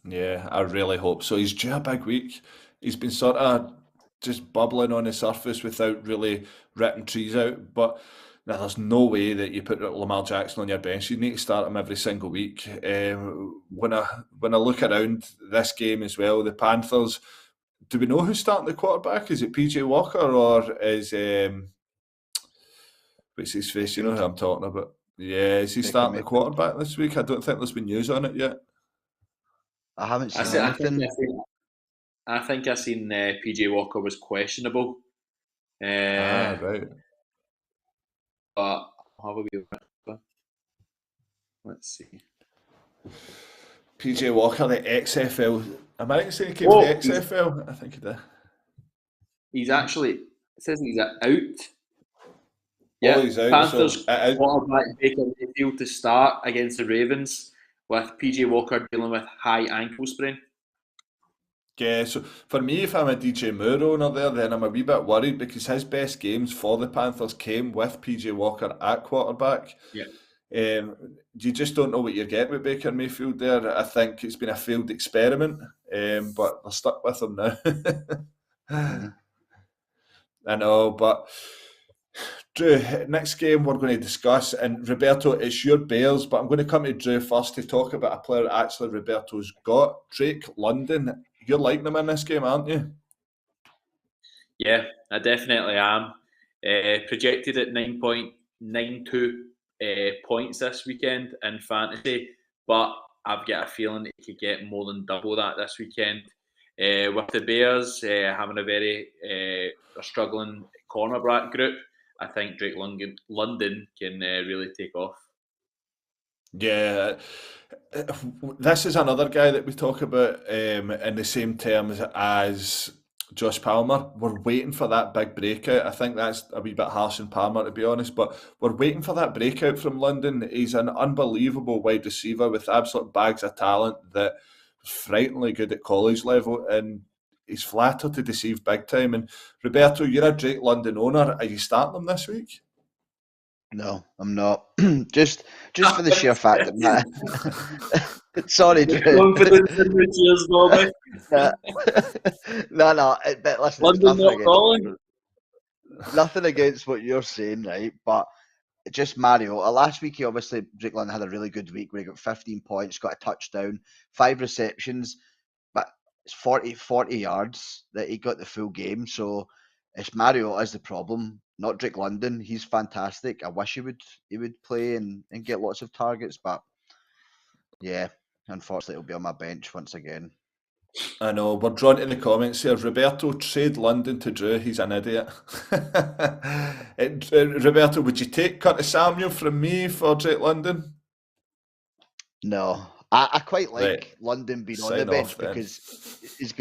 Yeah, I really hope so. He's due a big week. He's been sort of just bubbling on the surface without really ripping trees out. But now there's no way that you put Lamar Jackson on your bench. You need to start him every single week. When I look around this game as well, the Panthers, do we know who's starting the quarterback? Is it PJ Walker or is what's his face? You know who I'm talking about? Yeah, is he starting the quarterback this week? I don't think there's been news on it yet. I haven't seen anything. I think I seen PJ Walker was questionable. Right. But how will we? Let's see. PJ Walker, the XFL. Am I right in saying he came to the XFL? I think he did. He's actually, it says he's out. Yeah, he's out. Panthers quarterback Baker Mayfield to start against the Ravens, with PJ Walker dealing with high ankle sprain. Yeah, so for me, if I'm a DJ Moore owner there, then I'm a wee bit worried because his best games for the Panthers came with PJ Walker at quarterback. Yeah. You just don't know what you're getting with Baker Mayfield there. I think it's been a failed experiment, but they're stuck with him now. I know, but Drew, next game we're going to discuss, and Roberto, it's your Bears, but I'm going to come to Drew first to talk about a player that actually Roberto's got, Drake London. You're liking him in this game, aren't you? Yeah, I definitely am. Projected at 9.92 points this weekend in fantasy, but I've got a feeling he could get more than double that this weekend. With the Bears having a very struggling cornerback group, I think Drake London can really take off. Yeah, this is another guy that we talk about in the same terms as Josh Palmer. We're waiting for that big breakout. I think that's a wee bit harsh on Palmer, to be honest, but we're waiting for that breakout from London. He's an unbelievable wide receiver with absolute bags of talent that was frighteningly good at college level, and he's flattered to deceive big time. And Roberto, you're a Drake London owner. Are you starting him this week? No, I'm not. just for the sheer fact that sorry, Drew. Confidence in the cheers, Bobby. No. But listen, London not calling. Nothing against what you're saying, right? But just Mario. Last week, Drake London had a really good week where he got 15 points, got a touchdown, 5 receptions, but it's 40 yards that he got the full game. So it's Mario is the problem, not Drake London. He's fantastic. I wish he would play and get lots of targets, but yeah, unfortunately, he'll be on my bench once again. I know, we're drawn to the comments here. Roberto, trade London to Drew. He's an idiot. Roberto, would you take Curtis Samuel from me for Drake London? No. I quite like London being on the bench because he's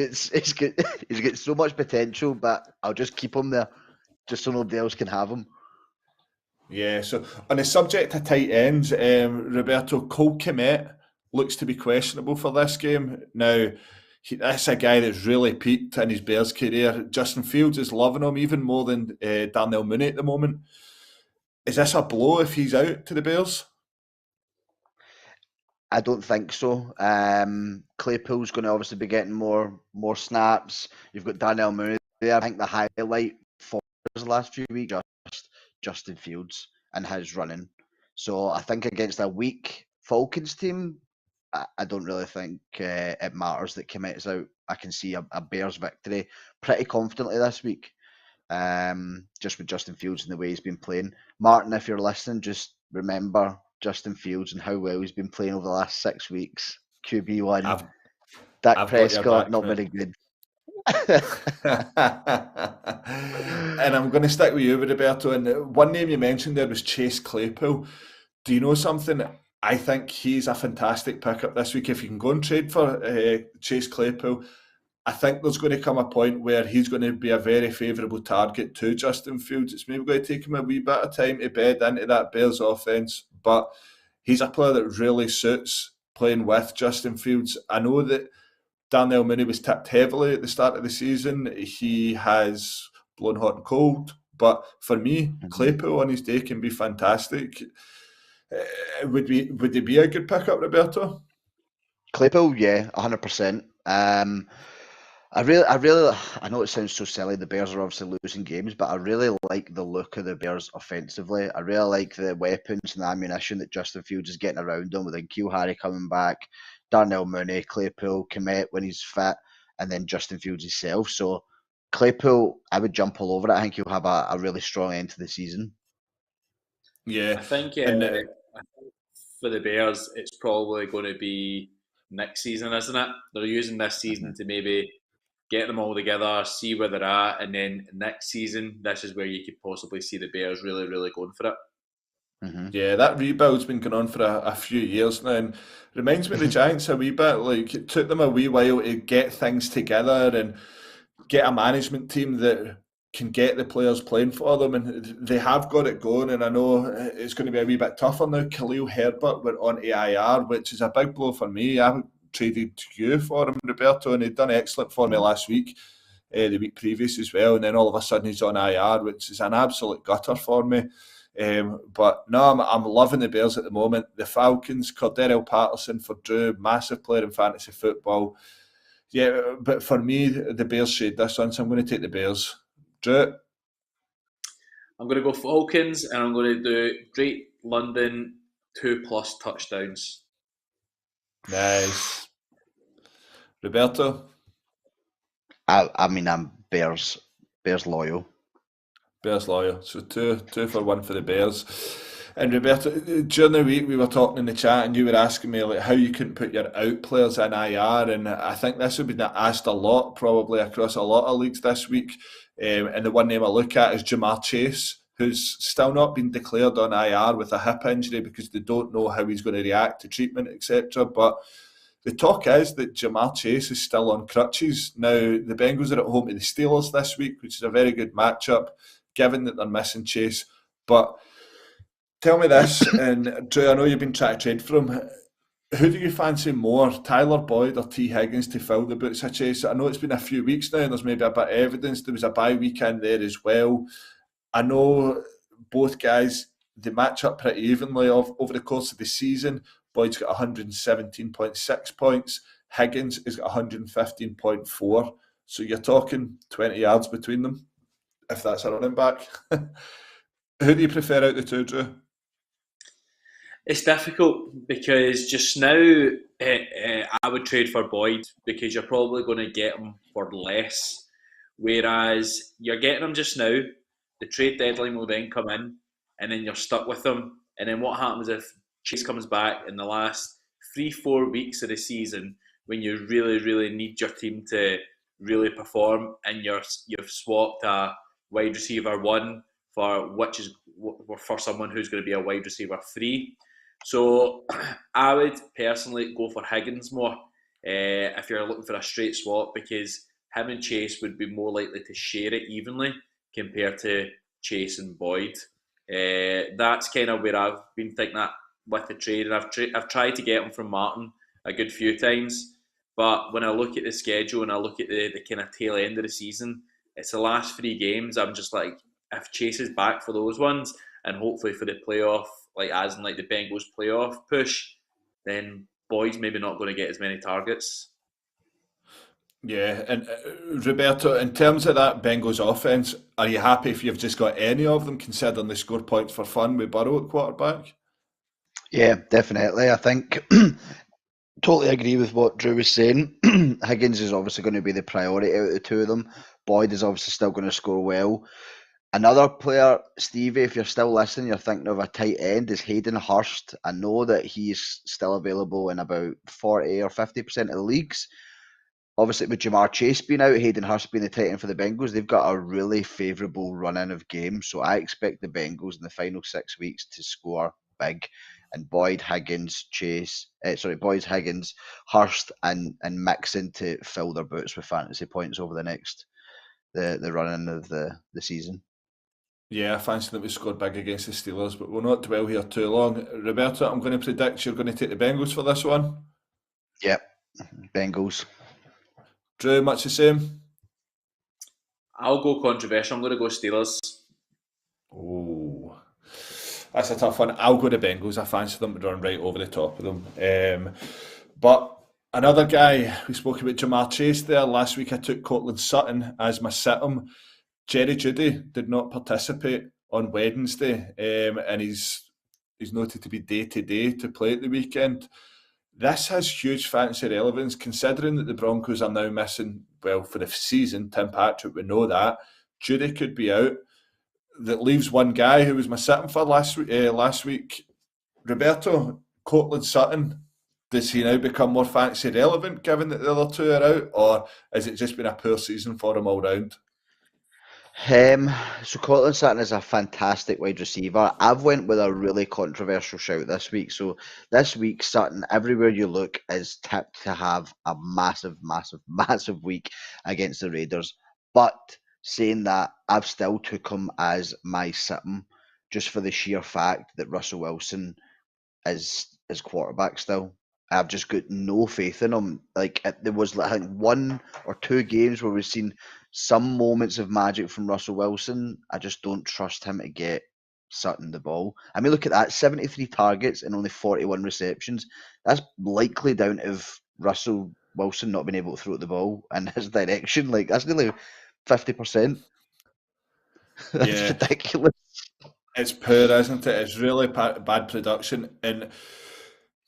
got so much potential, but I'll just keep him there just so nobody else can have him. Yeah, so on the subject of tight ends, Roberto, Cole Kmet looks to be questionable for this game. Now, That's a guy that's really peaked in his Bears career. Justin Fields is loving him even more than Darnell Mooney at the moment. Is this a blow if he's out to the Bears? I don't think so. Claypool's going to obviously be getting more snaps. You've got Darnell Mooney there. I think the highlight for the last few weeks just Justin Fields and his running. So I think against a weak Falcons team, I don't really think it matters that Kmet's out. I can see a Bears victory pretty confidently this week. Just with Justin Fields and the way he's been playing. Martin, if you're listening, just remember Justin Fields and how well he's been playing over the last 6 weeks. QB1. Dak Prescott, not very good. And I'm going to stick with you, Roberto. And one name you mentioned there was Chase Claypool. Do you know something? I think he's a fantastic pickup this week. If you can go and trade for Chase Claypool, I think there's going to come a point where he's going to be a very favourable target to Justin Fields. It's maybe going to take him a wee bit of time to bed into that Bears offence, but he's a player that really suits playing with Justin Fields. I know that Darnell Mooney was tipped heavily at the start of the season. He has blown hot and cold, but for me, Claypool on his day can be fantastic. Would he be a good pickup, Roberto? Claypool, yeah, 100%. I know it sounds so silly. The Bears are obviously losing games, but I really like the look of the Bears offensively. I really like the weapons and the ammunition that Justin Fields is getting around them, with N'Keal Harry coming back, Darnell Mooney, Claypool, Kmet when he's fit, and then Justin Fields himself. So Claypool, I would jump all over it. I think he'll have a really strong end to the season. Yeah, I think for the Bears, it's probably going to be next season, isn't it? They're using this season to maybe get them all together, see where they're at, and then next season, this is where you could possibly see the Bears really, really going for it. Yeah, that rebuild's been going on for a few years now, and reminds me of the Giants a wee bit. Like, it took them a wee while to get things together and get a management team that can get the players playing for them, and they have got it going. And I know it's going to be a wee bit tougher now. Khalil Herbert went on AIR, which is a big blow for me. I traded you for him, Roberto, and he'd done excellent for me last week, the week previous as well, and then all of a sudden he's on IR, which is an absolute gutter for me. But no, I'm loving the Bears at the moment. The Falcons, Cordero Patterson for Drew, massive player in fantasy football. Yeah, but for me, the Bears shade this one, so I'm going to take the Bears. Drew? I'm going to go Falcons, and I'm going to do Drake London 2+ touchdowns. Nice. Roberto? I mean, I'm Bears loyal. Bears loyal. So two for one for the Bears. And Roberto, during the week we were talking in the chat and you were asking me like how you couldn't put your out players in IR, and I think this would be asked a lot probably across a lot of leagues this week. And the one name I look at is Jamar Chase, who's still not been declared on IR with a hip injury because they don't know how he's going to react to treatment, etc. But the talk is that Jamar Chase is still on crutches. Now, the Bengals are at home to the Steelers this week, which is a very good matchup, given that they're missing Chase. But tell me this, and Drew, I know you've been trying to trade for him. Who do you fancy more, Tyler Boyd or T. Higgins to fill the boots of Chase? I know it's been a few weeks now and there's maybe a bit of evidence. There was a bye weekend there as well. I know both guys, they match up pretty evenly over the course of the season. Boyd's got 117.6 points. Higgins has got 115.4. So you're talking 20 yards between them, if that's a running back. Who do you prefer out the two, Drew? It's difficult because just now I would trade for Boyd because you're probably going to get him for less. Whereas you're getting him just now, the trade deadline will then come in and then you're stuck with him. And then what happens if Chase comes back in the last 3-4 weeks of the season when you really, really need your team to really perform and you've swapped a wide receiver 1 for someone who's going to be a wide receiver 3. So I would personally go for Higgins more if you're looking for a straight swap, because him and Chase would be more likely to share it evenly compared to Chase and Boyd. That's kind of where I've been thinking that with the trade, and I've tried to get him from Martin a good few times, But when I look at the schedule and I look at the kind of tail end of the season, it's the last 3 games. I'm just like, if Chase is back for those ones, and hopefully for the playoff, like as in like the Bengals playoff push, then Boyd's maybe not going to get as many targets. Yeah, and Roberto, in terms of that Bengals offense, are you happy if you've just got any of them, considering they score points for fun with Burrow at quarterback? Yeah, definitely. I think totally agree with what Drew was saying. Higgins is obviously going to be the priority out of the two of them. Boyd is obviously still going to score well. Another player, Stevie, if you're still listening, you're thinking of a tight end, is Hayden Hurst. I know that he's still available in about 40 or 50% of the leagues. Obviously, with Jamar Chase being out, Hayden Hurst being the tight end for the Bengals, they've got a really favourable run-in of games. So I expect the Bengals in the final 6 weeks to score big. And Boyd, Higgins, Hurst, and Mixon to fill their boots with fantasy points over the run-in of the season. Yeah, I fancy that we scored big against the Steelers, but we'll not dwell here too long. Roberto, I'm going to predict you're going to take the Bengals for this one. Yep, Bengals. Drew, much the same? I'll go controversial. I'm going to go Steelers. Oh, that's a tough one. I'll go to Bengals. I fancy them to run right over the top of them. But another guy, we spoke about Jamar Chase there. Last week I took Cortland Sutton as my sit-em. Jerry Jeudy did not participate on Wednesday, and he's noted to be day-to-day to play at the weekend. This has huge fantasy relevance, considering that the Broncos are now missing, well, for the season, Tim Patrick, we know that. Jeudy could be out. That leaves one guy who was my sit-em for last week. Roberto, Cortland Sutton, does he now become more fantasy relevant given that the other two are out, or has it just been a poor season for him all round? So Cortland Sutton is a fantastic wide receiver. I've went with a really controversial shout this week. So this week, Sutton, everywhere you look, is tipped to have a massive, massive, massive week against the Raiders. But saying that, I've still took him as my sit-em just for the sheer fact that Russell Wilson is quarterback still. I've just got no faith in him. Like there was, I think, 1 or 2 games where we've seen some moments of magic from Russell Wilson. I just don't trust him to get Sutton the ball. I mean, look at that, 73 targets and only 41 receptions. That's likely down to Russell Wilson not being able to throw the ball in his direction. Like, that's nearly 50%. That's ridiculous. It's poor, isn't it? It's really bad production. And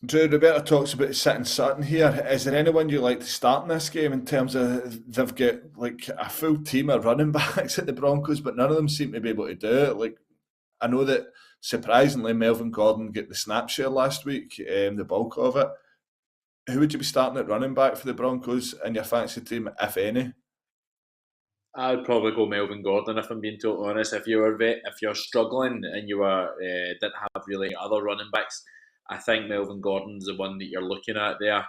Drew, Roberta talks about sitting Sutton here. Is there anyone you like to start in this game in terms of they've got like a full team of running backs at the Broncos, but none of them seem to be able to do it? Like, I know that surprisingly Melvin Gordon got the snap share last week, the bulk of it. Who would you be starting at running back for the Broncos in your fantasy team, if any? I'd probably go Melvin Gordon if I'm being totally honest. If you're struggling and you didn't have really other running backs, I think Melvin Gordon's the one that you're looking at there.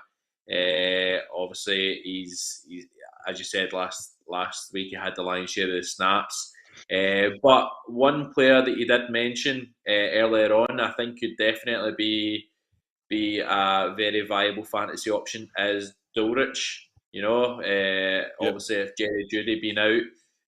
Obviously, he's as you said last week, he had the lion's share of the snaps. But one player that you did mention earlier on, I think could definitely be a very viable fantasy option is Dulrich. You know, obviously if Jerry Jeudy being out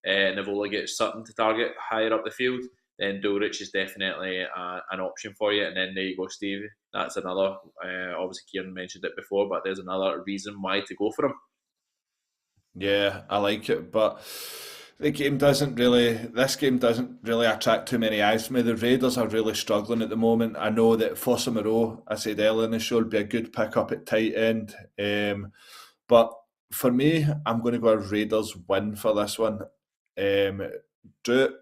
and they've only got Sutton to target higher up the field, then Dulrich is definitely an option for you. And then there you go, Steve. That's another. Obviously, Kyran mentioned it before, but there's another reason why to go for him. Yeah, I like it, but this game doesn't really attract too many eyes to me. The Raiders are really struggling at the moment. I know that Fossa Moreau, I said earlier in the show, would be a good pickup at tight end. But for me, I'm going to go a Raiders win for this one. Drew?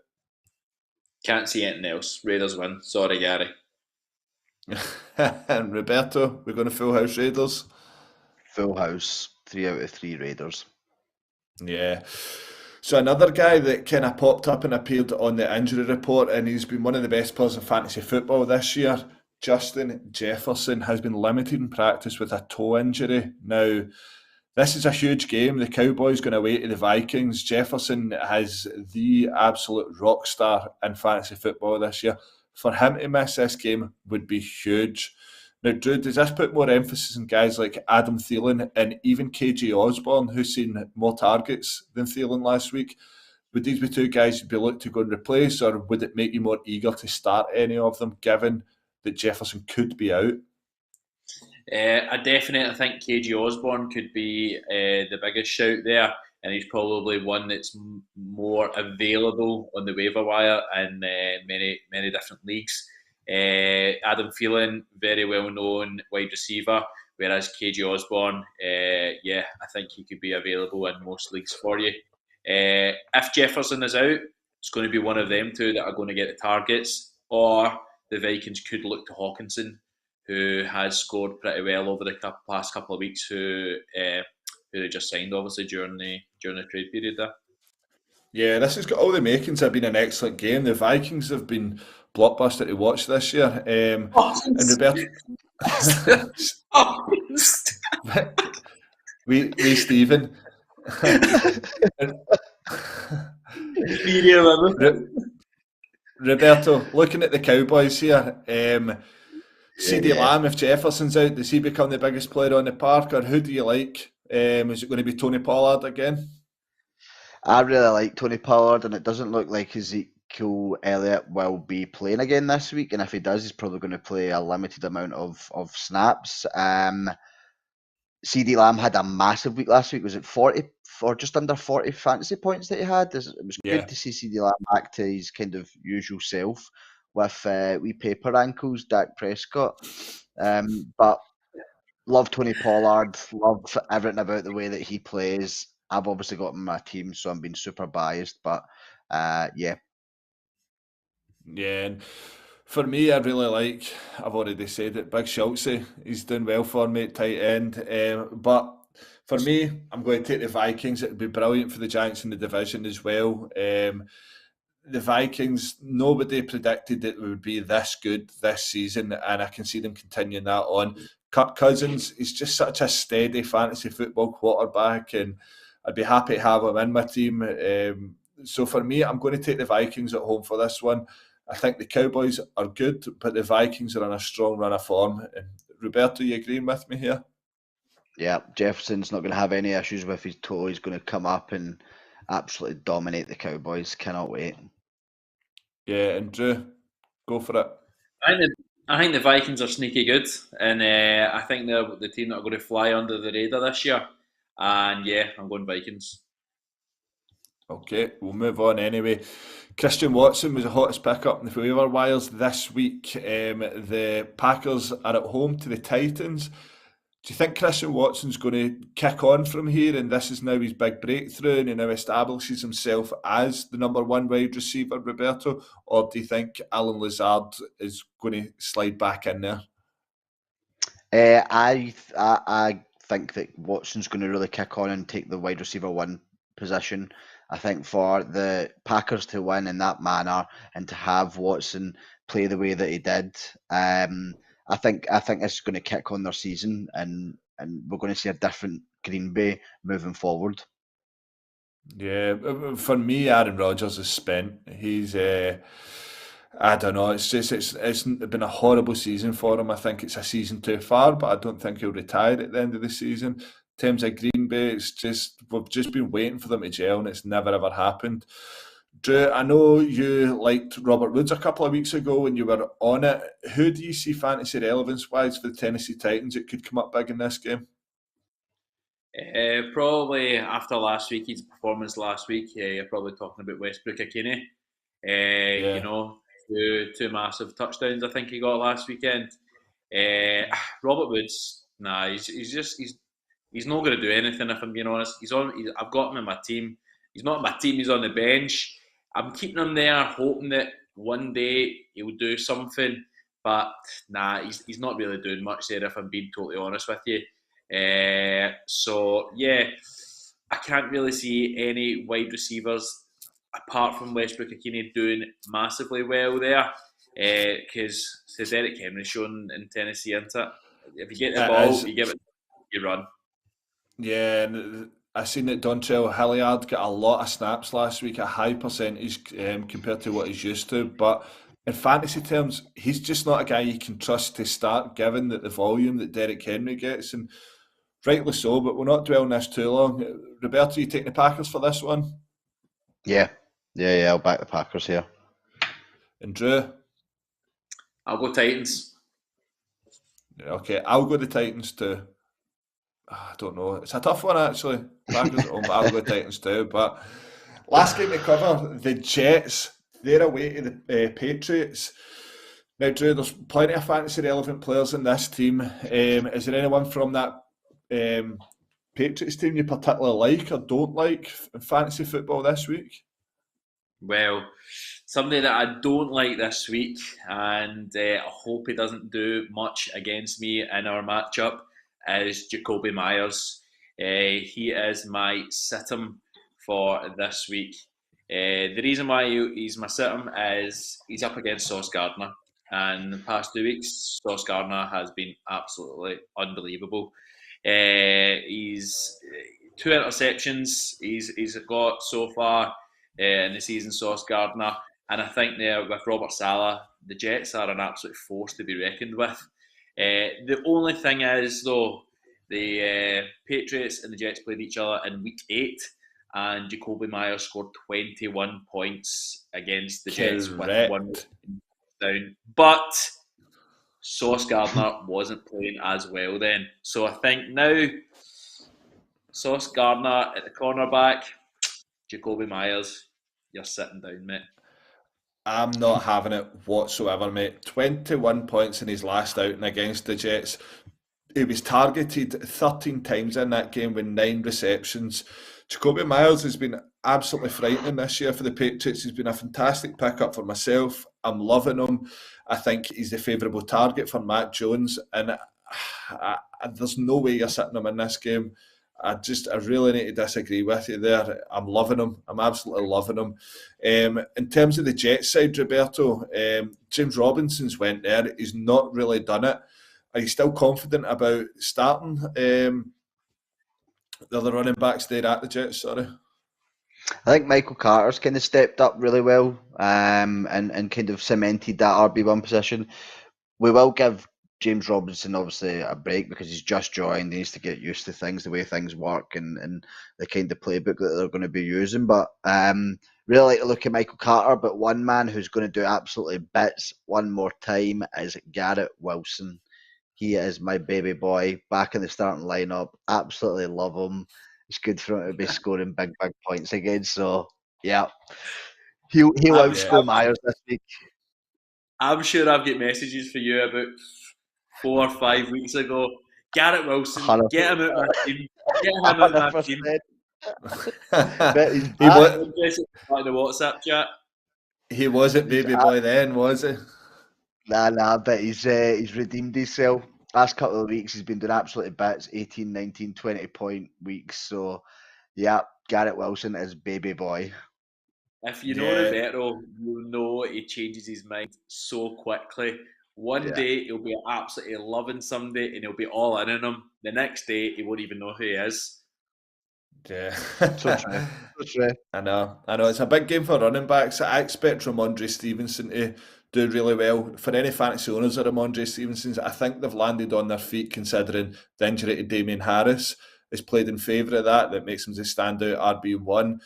Can't see anything else. Raiders win. Sorry, Gary. And Roberto, we're going to full house Raiders? Full house, 3 out of 3 Raiders. Yeah. So another guy that kind of popped up and appeared on the injury report, and he's been one of the best players in fantasy football this year, Justin Jefferson, has been limited in practice with a toe injury. Now, this is a huge game. The Cowboys going away to the Vikings. Jefferson has the absolute rock star in fantasy football this year. For him to miss this game would be huge. Now, Drew, does this put more emphasis on guys like Adam Thielen and even KJ Osborne, who's seen more targets than Thielen last week? Would these be two guys you'd be looking to go and replace, or would it make you more eager to start any of them, given that Jefferson could be out? I definitely think KG Osborne could be the biggest shout there, and he's probably one that's more available on the waiver wire in many different leagues. Adam Thielen, very well known wide receiver, whereas KG Osborne, I think he could be available in most leagues for you. If Jefferson is out, it's going to be one of them two that are going to get the targets, or the Vikings could look to Hawkinson, who has scored pretty well over the past couple of weeks, who they just signed obviously during the trade period there. Yeah, this has got all the makings of being an excellent game. The Vikings have been blockbuster to watch this year. And Roberto, we Stephen. Roberto, looking at the Cowboys here, CD Lamb, if Jefferson's out, does he become the biggest player on the park, or who do you like? Is it going to be Tony Pollard again? I really like Tony Pollard, and it doesn't look like Ezekiel Elliott will be playing again this week, and if he does, he's probably going to play a limited amount of snaps. CD Lamb had a massive week last week. Was it 40 or just under 40 fantasy points that he had? It was good to see CD Lamb back to his kind of usual self with wee paper ankles, Dak Prescott. But love Tony Pollard, love everything about the way that he plays. I've obviously got him in my team, so I'm being super biased, but yeah. Yeah, and for me, I really like, I've already said it, Big Schultzy. He's doing well for me at tight end. But for me, I'm going to take the Vikings. It would be brilliant for the Giants in the division as well. The Vikings, nobody predicted that it would be this good this season, and I can see them continuing that on. Kirk Cousins is just such a steady fantasy football quarterback, and I'd be happy to have him in my team. So for me, I'm going to take the Vikings at home for this one. I think the Cowboys are good, but the Vikings are on a strong run of form. Roberto, you agreeing with me here? Yeah, Jefferson's not going to have any issues with his toe. He's going to come up and absolutely dominate the Cowboys. Cannot wait. Yeah, and Drew, go for it. I think the Vikings are sneaky good, and I think they're the team that are going to fly under the radar this year. And yeah, I'm going Vikings. Okay, we'll move on anyway. Christian Watson was the hottest pickup in the waiver wires this week. The Packers are at home to the Titans. Do you think Christian Watson's going to kick on from here, and this is now his big breakthrough, and he now establishes himself as the number one wide receiver, Roberto? Or do you think Alan Lazard is going to slide back in there? I think that Watson's going to really kick on and take the wide receiver one position. I think for the Packers to win in that manner and to have Watson play the way that he did, I think it's going to kick on their season, and we're going to see a different Green Bay moving forward. Yeah, for me, Aaron Rodgers is spent. He's, I don't know. It's been a horrible season for him. I think it's a season too far, but I don't think he'll retire at the end of the season. In terms of Green Bay, we've just been waiting for them to gel, and it's never ever happened. Drew, I know you liked Robert Woods a couple of weeks ago when you were on it. Who do you see fantasy relevance-wise for the Tennessee Titans that could come up big in this game? Probably after last week, his performance last week, you're probably talking about Westbrook Akini. You know, two massive touchdowns I think he got last weekend. Robert Woods, he's not going to do anything if I'm being honest. I've got him in my team. He's not in my team. He's on the bench. I'm keeping him there, hoping that one day he'll do something. But he's not really doing much there, if I'm being totally honest with you. So yeah, I can't really see any wide receivers apart from Westbrook Akini doing massively well there. Because as Derrick Henry's shown in Tennessee, isn't it? If you get the ball, you give it, you run. Yeah, and I seen that Dontrell Hilliard got a lot of snaps last week, a high percentage compared to what he's used to. But in fantasy terms, he's just not a guy you can trust to start, given that the volume that Derrick Henry gets, and rightly so, but we'll not dwell on this too long. Roberto, you taking the Packers for this one? Yeah, I'll back the Packers here. And Drew? I'll go Titans. Okay, I'll go the Titans too. I don't know. It's a tough one, actually. Packers at home, but I'll go Titans too. But last game to cover, the Jets. They're away to the Patriots. Now, Drew, there's plenty of fantasy-relevant players in this team. Is there anyone from that Patriots team you particularly like or don't like in fantasy football this week? Well, somebody that I don't like this week, and I hope he doesn't do much against me in our matchup, is Jacoby Myers. He is my sit-em for this week. The reason why he's my sit-em is he's up against Sauce Gardner. And the past 2 weeks, Sauce Gardner has been absolutely unbelievable. He's 2 interceptions he's got so far in the season, Sauce Gardner. And I think there with Robert Saleh, the Jets are an absolute force to be reckoned with. The only thing is, though, the Patriots and the Jets played each other in week 8, and Jacoby Myers scored 21 points against the Jets with 1 down. But Sauce Gardner wasn't playing as well then. So I think now Sauce Gardner at the cornerback, Jacoby Myers, you're sitting down, mate. I'm not having it whatsoever, mate. 21 points in his last outing against the Jets. He was targeted 13 times in that game with 9 receptions. Jacoby Myers has been absolutely frightening this year for the Patriots. He's been a fantastic pickup for myself. I'm loving him. I think he's the favourable target for Matt Jones, and there's no way you're sitting him in this game. I really need to disagree with you there. I'm loving him. I'm absolutely loving him. In terms of the Jets side, Roberto, James Robinson's went there. He's not really done it. Are you still confident about starting the other running backs there at the Jets? Sorry. I think Michael Carter's kind of stepped up really well and kind of cemented that RB1 position. We will give James Robinson obviously a break because he's just joined. He needs to get used to things, the way things work and the kind of playbook that they're going to be using. But really like to look at Michael Carter, but one man who's going to do absolutely bits one more time is Garrett Wilson. He is my baby boy, back in the starting lineup. Absolutely love him. It's good for him to be scoring big points again. So, yeah. He'll outscore Myers this week. I'm sure I've got messages for you about 4 or 5 weeks ago. Garrett Wilson, 100%. Get him out of my team. Get him out of my team. He was in the WhatsApp chat. He wasn't baby boy then, was he? Nah, but he's redeemed himself. Last couple of weeks, he's been doing absolutely bits, 18, 19, 20-point weeks. So, yeah, Garrett Wilson is baby boy. If you know Roberto, you'll know he changes his mind so quickly. One day, he'll be absolutely loving somebody and he'll be all in on him. The next day, he won't even know who he is. Yeah. So true. I know. It's a big game for running backs. I expect Ramondre Stevenson to do really well. For any fantasy owners of Ramondre Stevenson's, I think they've landed on their feet considering the injury to Damien Harris has played in favour of that makes him the standout RB1.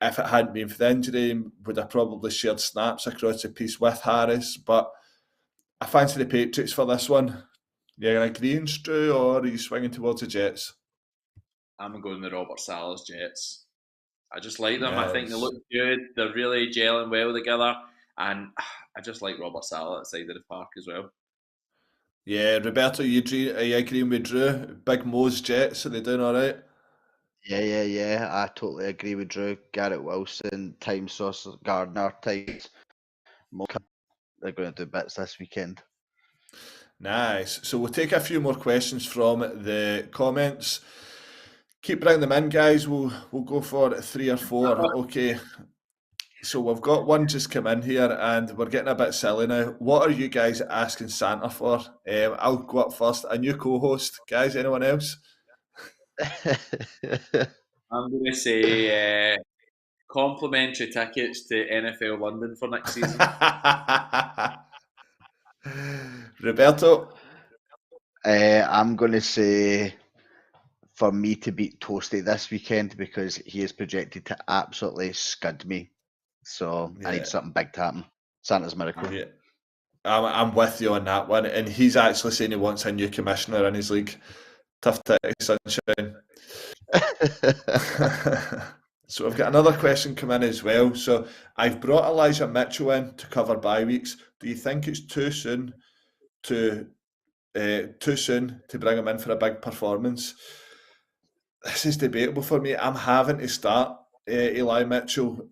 If it hadn't been for the injury, would have probably shared snaps across the piece with Harris. But I fancy the Patriots for this one. You're agreeing, Stu, or are you swinging towards the Jets? I'm going the Robert Saleh's Jets. I just like them. Yes. I think they look good. They're really gelling well together. And I just like Robert Saleh at the side of the park as well. Yeah, Roberto, are you agreeing with Drew? Big Mo's Jets, are they doing all right? Yeah. I totally agree with Drew. Garrett Wilson, Sauce Gardner, they're going to do bits this weekend. Nice. So we'll take a few more questions from the comments. Keep bringing them in, guys. We'll go for 3 or 4. Okay. So we've got one just come in here and we're getting a bit silly now. What are you guys asking Santa for? I'll go up first. A new co-host. Guys, anyone else? I'm going to say complimentary tickets to NFL London for next season. Roberto? I'm going to say for me to beat Toasty this weekend because he is projected to absolutely scud me. So I need something big to happen. Santa's miracle. Yeah. I'm with you on that one. And he's actually saying he wants a new commissioner in his league. Tough titty, sunshine. So we've got another question come in as well. So I've brought Elijah Mitchell in to cover bye weeks. Do you think it's too soon to bring him in for a big performance? This is debatable for me. I'm having to start Eli Mitchell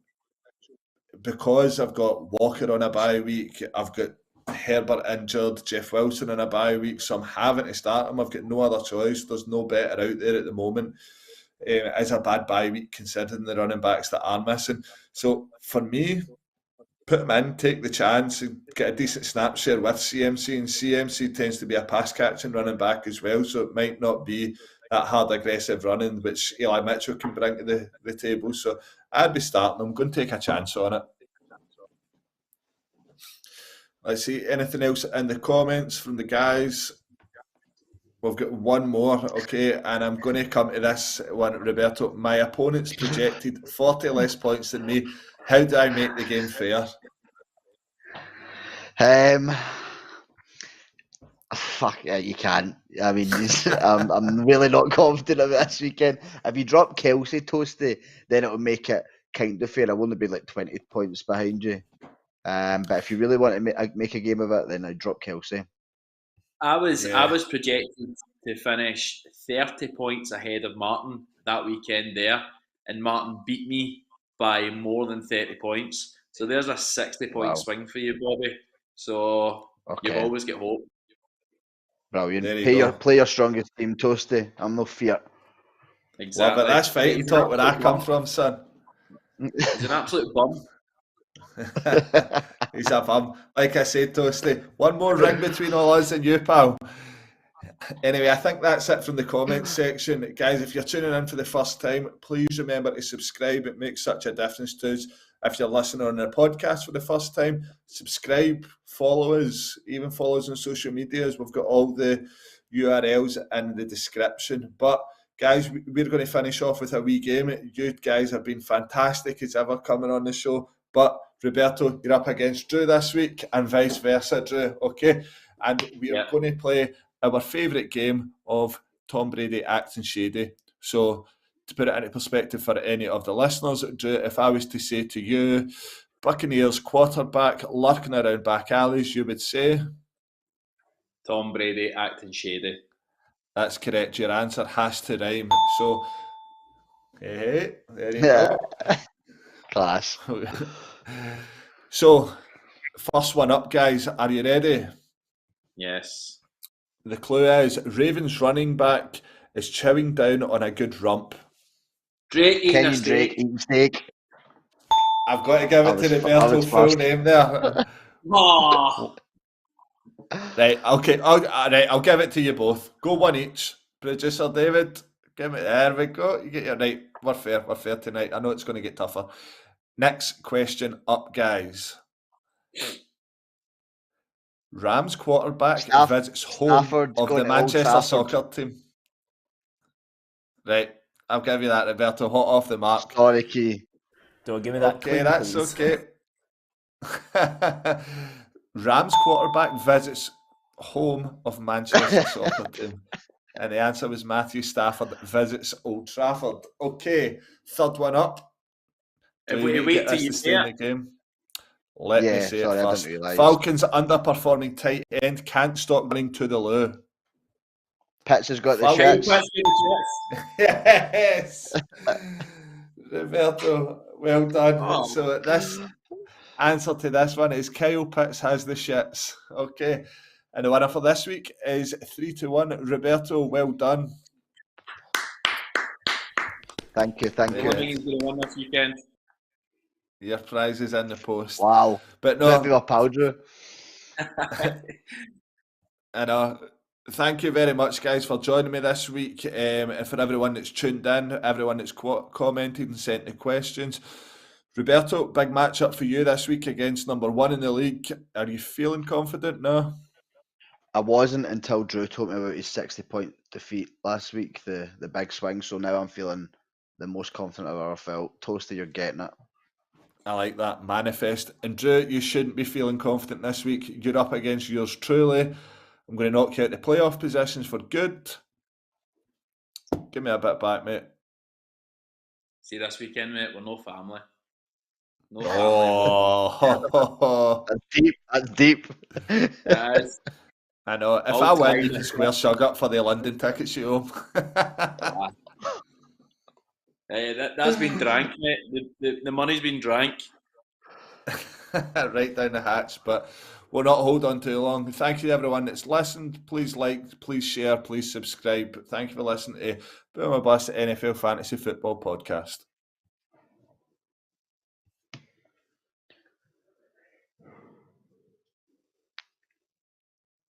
because I've got Walker on a bye week. I've got Herbert injured, Jeff Wilson on a bye week, so I'm having to start him. I've got no other choice. There's no better out there at the moment. It is a bad bye week considering the running backs that are missing. So for me, put him in, take the chance, and get a decent snap share with CMC. And CMC tends to be a pass catching running back as well, so it might not be that hard aggressive running which Eli Mitchell can bring to the table. So I'd be starting. I'm going to take a chance on it. Let's see, anything else in the comments from the guys? We've got one more, okay, and I'm going to come to this one, Roberto. My opponent's projected 40 less points than me. How do I make the game fair? Fuck yeah, you can't. I mean, I'm really not confident of it this weekend. If you drop Kelsey Toasty, then it'll make it kind of fair. I will only be like 20 points behind you. But if you really want to make a game of it, then I drop Kelsey. I was projected to finish 30 points ahead of Martin that weekend there, and Martin beat me by more than 30 points. So there's a 60-point swing for you, Bobby. So you've always got hope. Brilliant. Play your strongest team, Toasty. I'm no fear. Exactly. Well, but that's fighting talk where I come from, son. He's an absolute bum. He's a bum. Like I said, Toasty, one more ring between all us and you, pal. Anyway, I think that's it from the comments section. Guys, if you're tuning in for the first time, please remember to subscribe. It makes such a difference to us. If you're listening on a podcast for the first time, subscribe, follow us, even follow us on social medias. We've got all the URLs in the description. But guys, we're going to finish off with a wee game. You guys have been fantastic as ever coming on the show. But Roberto, you're up against Drew this week and vice versa, Drew, okay? And we are going to play our favourite game of Tom Brady acting shady. So to put it into perspective for any of the listeners, Drew, if I was to say to you, Buccaneers quarterback lurking around back alleys, you would say? Tom Brady acting shady. That's correct. Your answer has to rhyme. So, hey, there you go. Class. So, first one up, guys. Are you ready? Yes. The clue is Ravens running back is chowing down on a good rump. Drake eating a Drake eating steak. I've got to give it to Roberto's full name there. Oh. Right, okay. I'll give it to you both. Go one each. Producer David, give me. There we go. You get your right. We're fair tonight. I know it's going to get tougher. Next question up, guys. Rams quarterback visits home of the Manchester soccer team. Right, I'll give you that, Roberto. Hot off the mark. Sorry, Key. Don't give me that. Okay, that's okay. Rams quarterback visits home of Manchester soccer team. And the answer was Matthew Stafford visits Old Trafford. Okay, third one up. If we wait till you stay in the game. Let me say it first. Realise. Falcons underperforming tight end can't stop running to the loo. Pitts has got the shits. Yes. Roberto, well done. Oh. So this answer to this one is Kyle Pitts has the shits. Okay. And the winner for this week is 3-1. Roberto, well done. Thank you. He's going to win this weekend. Your prize is in the post. Wow. But no. Let me up, Drew. I know. Thank you very much, guys, for joining me this week. And for everyone that's tuned in, everyone that's commented and sent the questions. Roberto, big matchup for you this week against number 1 in the league. Are you feeling confident now? I wasn't until Drew told me about his 60-point defeat last week, the big swing. So now I'm feeling the most confident I've ever felt. Toasty, you're getting it. I like that. Manifest. And Drew, you shouldn't be feeling confident this week. You're up against yours truly. I'm going to knock you out the playoff positions for good. Give me a bit back, mate. See, this weekend, mate, we're no family. No family. Oh, that's deep. That's deep. Yes. I know. If I win, you can square Shug up for the London tickets, you home. That's been drank, mate. The money's been drank. Right down the hatch, but we'll not hold on too long. Thank you to everyone that's listened. Please like, please share, please subscribe. Thank you for listening to Boomer Bust NFL Fantasy Football Podcast.